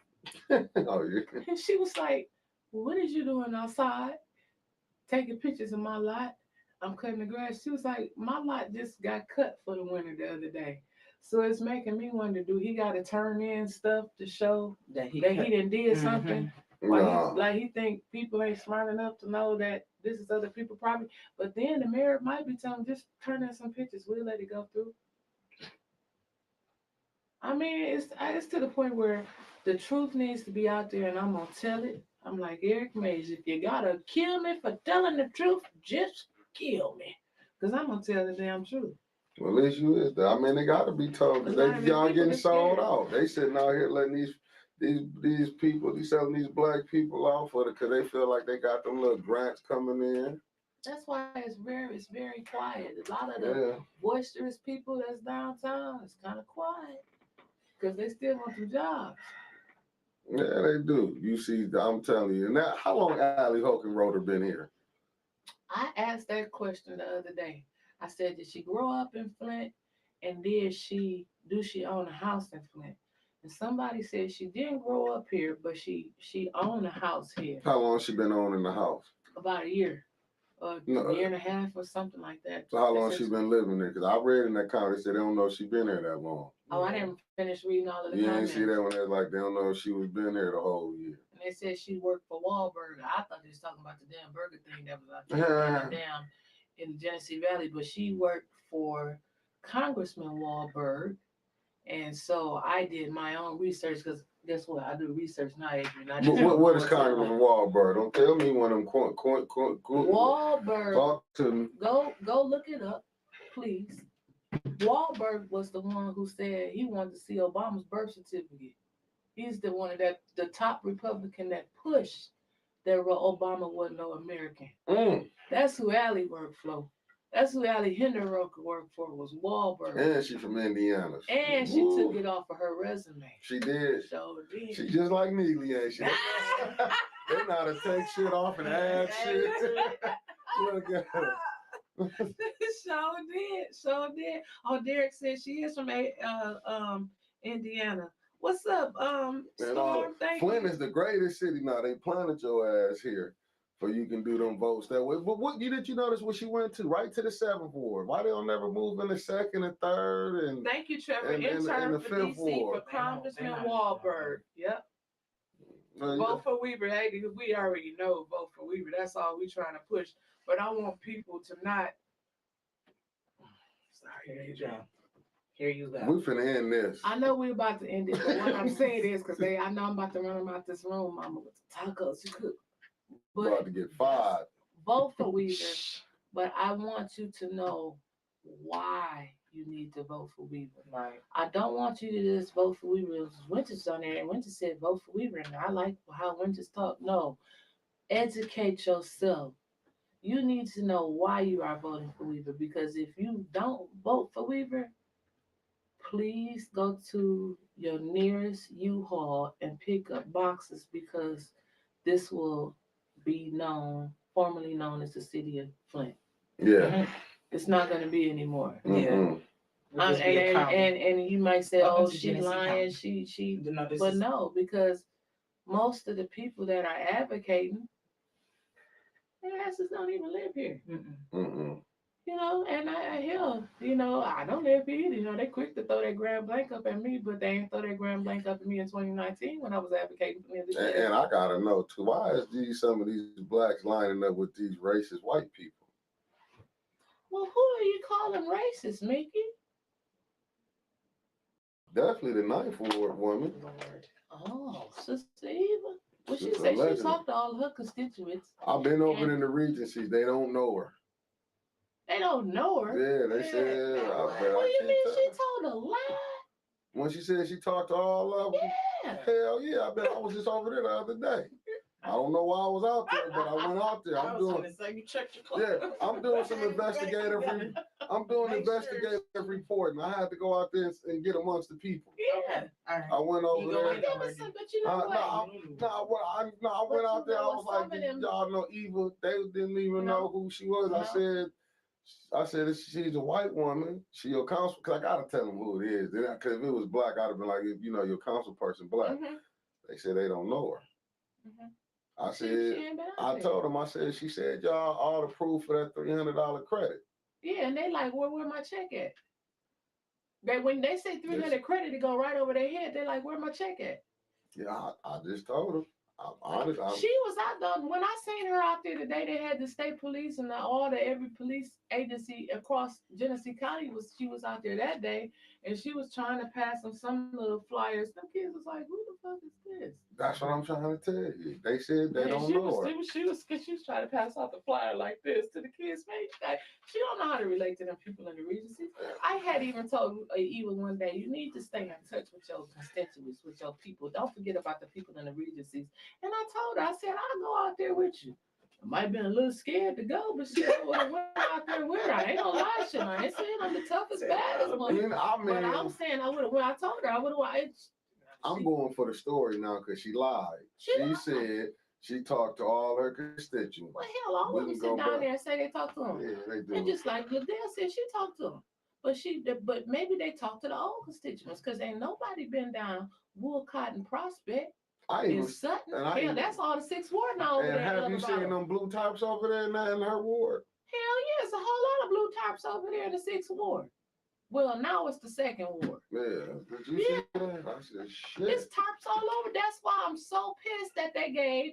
Oh, yeah. And she was like, what is you doing outside? Taking pictures of my lot. I'm cutting the grass. She was like, my lot just got cut for the winter the other day. So it's making me wonder, do he got to turn in stuff to show that he done did something? Like he think people ain't smart enough to know that this is other people's property. But then the mayor might be telling him, just turn in some pictures. We'll let it go through. I mean, it's to the point where the truth needs to be out there, and I'm gonna tell it. I'm like, Eric Mays, if you gotta kill me for telling the truth, just kill me, because I'm gonna tell the damn truth. Well, at least you is there. I mean, they gotta be told, because y'all getting sold out. They sitting out here letting these people, selling these black people out for because they feel like they got them little grants coming in. That's why it's very quiet. A lot of the boisterous people that's downtown, it's kind of quiet because they still want some jobs. Yeah, they do. You see, I'm telling you. Now, how long Allie Hokenroder been here? I asked that question the other day. I said, did she grow up in Flint, and do she own a house in Flint? And somebody said she didn't grow up here, but she owned a house here. How long she been owning the house? About a year, or a year and a half, or something like that. So how long she been living there? Because I read in that comment, they said they don't know she been here that long. Oh, I didn't finish reading all of the You comments. ain't see that when they're like, they don't know if she was been here the whole year. And they said she worked for Wahlburger. I thought they was talking about the damn burger thing that was out there in the Genesee Valley, but she worked for Congressman Wahlberg. And so I did my own research, because guess what? I do research now, Adrian. What is Congressman Wahlberg? Don't tell me one of them Wahlberg. Talk to me. Go look it up, please. Wahlberg was the one who said he wanted to see Obama's birth certificate. He's the one that the top Republican that pushed that Obama wasn't no American. That's who Allie worked for. That's who Allie Hinder worked for was Wahlberg. And she from Indiana. And she took it off of her resume. She did. So did. She just like Neely, ain't she? They know how to take shit off and add shit. Look at her. So did. Oh, Derek said she is from Indiana. What's up, Storm? Thank Flint you. is the greatest city now. They planted your ass here, so you can do them votes that way. But what did you notice when she went to right to the 7th ward? Why they don't never move in the 2nd and 3rd and Thank you, Trevor. and Intern the for 5th DC ward. for Congressman Wahlberg. Yep. Yeah. Vote for Weaver. Hey, because we already know vote for Weaver. That's all we trying to push. But I want people to not. Sorry, here you go. Here you go. We finna end this. I know we're about to end it, but what I'm saying is because I know I'm about to run them out this room, Mama, with the tacos you cook. We're about to get fired. Vote for Weaver, but I want you to know why you need to vote for Weaver. Right. I don't want you to just vote for Weaver. Wyntis on there, and Wyntis said vote for Weaver, and I like how Wyntis talk. No, educate yourself. You need to know why you are voting for Weaver, because if you don't vote for Weaver, please go to your nearest U-Haul and pick up boxes, because this will be formerly known as the city of Flint. Yeah. It's not going to be anymore. Mm-hmm. Yeah. And you might say, Welcome oh, to she Genesee lying, County. she. No, But no, because most of the people that are advocating, their asses don't even live here. Mm-mm. You know, and I don't live here either. You know, they quick to throw that grand blank up at me, but they ain't throw that grand blank up at me in 2019 when I was advocating for the And I gotta know too, why is some of these blacks lining up with these racist white people? Well, who are you calling racist, Mickey? Definitely the 9th ward woman. Lord. Oh, Sister Eva. Well, she Sister said she Legend. talked to all her constituents. I've been over in the Regencies. They don't know her. They don't know her. Yeah, they said. What do you mean she told a lie? When she said she talked to all of them? Yeah. Hell yeah, I was just over there the other day. I don't know why I was out there, but I went out there. I'm doing some investigative. I'm doing investigative reporting. I had to go out there and get amongst the people. Yeah. I went over there. But you know what? I went out there. I was like, y'all know Eva. They didn't even know who she was. I said, she's a white woman. She your council. Cause I gotta tell them who it is. Cause if it was black, I'd have been like, your council person black. Mm-hmm. They said they don't know her. Mm-hmm. I said, I told them, she said, y'all all the proof for that $300 credit. Yeah, and they like, where my check at? When they say 300 credit, it go right over their head. They're like, where my check at? Yeah, I just told them. I'm honest. She was out there. When I seen her out there today, they had the state police and every police agency across Genesee County she was out there that day, and she was trying to pass them some little flyers. Them kids was like, who the fuck is this? That's what I'm trying to tell you. They said they don't know her. She was trying to pass out the flyer like this to the kids' face. Like, she don't know how to relate to them people in the Regency. I had even told Eva one day, you need to stay in touch with your constituents, with your people. Don't forget about the people in the Regencies. And I told her, I said, I'll go out there with you. I might have been a little scared to go, but she would have went out there with her. I ain't gonna lie, shit. I ain't saying I'm the toughest, baddest one. But I'm saying I would have. When I told her, I would have. I'm going for the story now because she lied. She said she talked to all her constituents. Well, hell, all of them sit down there and say they talked to them. Yeah, they do. And just like Liddell said, she talked to them. But maybe they talked to the old constituents because ain't nobody been down Woolcott and Prospect. In Sutton. Hell, that's all the 6th ward now over there. And have you seen them blue tarps over there in her ward? Hell yeah, it's a whole lot of blue tarps over there in the 6th ward. Well, now it's the 2nd ward. Yeah. Did you see that? I said, shit. It's tarps all over. That's why I'm so pissed that they gave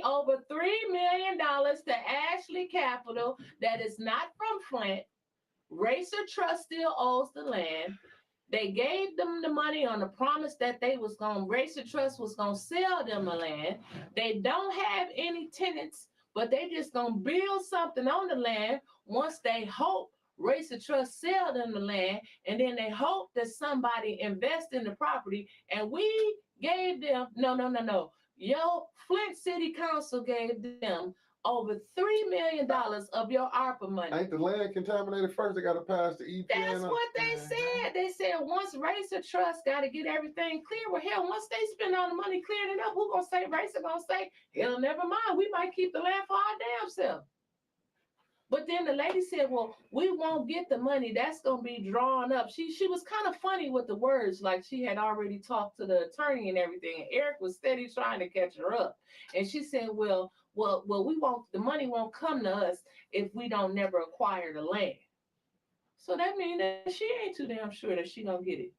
over $3 million to Ashley Capital that is not from Flint. Racer Trust still owes the land. They gave them the money on the promise that Racer Trust was gonna sell them the land. They don't have any tenants, but they just gonna build something on the land once they hope Race of Trust sell them the land, and then they hope that somebody invest in the property, and we gave them, no. Your Flint City Council gave them over $3 million of your ARPA money. Ain't the land contaminated first? They got to pass the EPA. That's what they said. They said once Race of Trust got to get everything clear. Well, hell, once they spend all the money clearing it up, who gonna say Race are gonna say, hell, never mind. We might keep the land for our damn self. But then the lady said, well, we won't get the money. That's going to be drawn up. She was kind of funny with the words, like she had already talked to the attorney and everything. And Eric was steady trying to catch her up. And she said, well, we won't, the money won't come to us if we don't never acquire the land. So that means that she ain't too damn sure that she going to get it.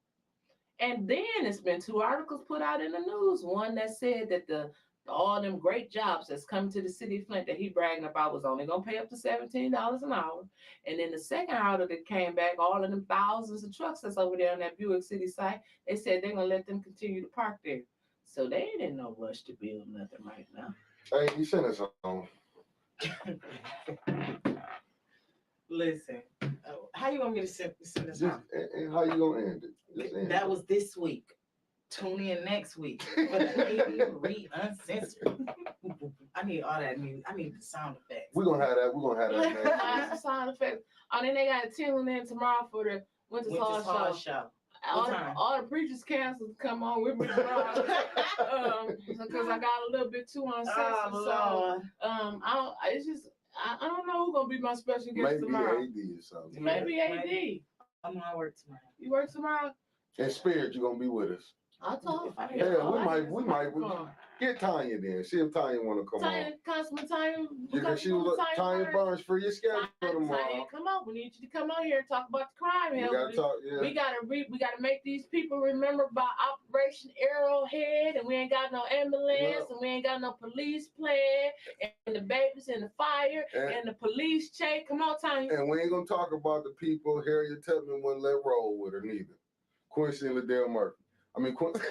And then it's been 2 articles put out in the news. One that said that all them great jobs that's coming to the city of Flint that he bragging about was only gonna pay up to $17 an hour. And then the second article that came back, all of them thousands of trucks that's over there on that Buick City site, they said they're gonna let them continue to park there. So they ain't in no rush to build nothing right now. Hey, you sent us on. Listen, how you want me to send this out? And how you gonna end it? Just end That it. was this week. Tune in next week for the AD Marie Uncensored. I need all that music. I need the sound effects. We're gonna have that. We're gonna have that next week. Some sound effects. Oh, then they got to tune in tomorrow for the Wyntis Hall show. All the preachers canceled to come on with me tomorrow. Because I got a little bit too uncensored. Oh, so it's just I don't know who's gonna be my special guest Maybe tomorrow. AD or something. Maybe AD. I'm gonna work tomorrow. You work tomorrow? In spirit, you're gonna be with us. I'll talk. Yeah, we might get Tanya then. See if Tanya wanna come Tanya, on. Councilman Tanya. Because she was Tanya Burns for your schedule Tanya, tomorrow. come on. We need you to come on here and talk about the crime. We Hell, gotta talk. Yeah. we gotta make these people remember about Operation Arrowhead, and we ain't got no ambulance, and we ain't got no police plan, and the babies in the fire, and the police chase. Come on, Tanya. And we ain't gonna talk about the people Harriet Tubman wouldn't let roll with her neither. Quincy and Liddell Murphy. I mean, Quincy.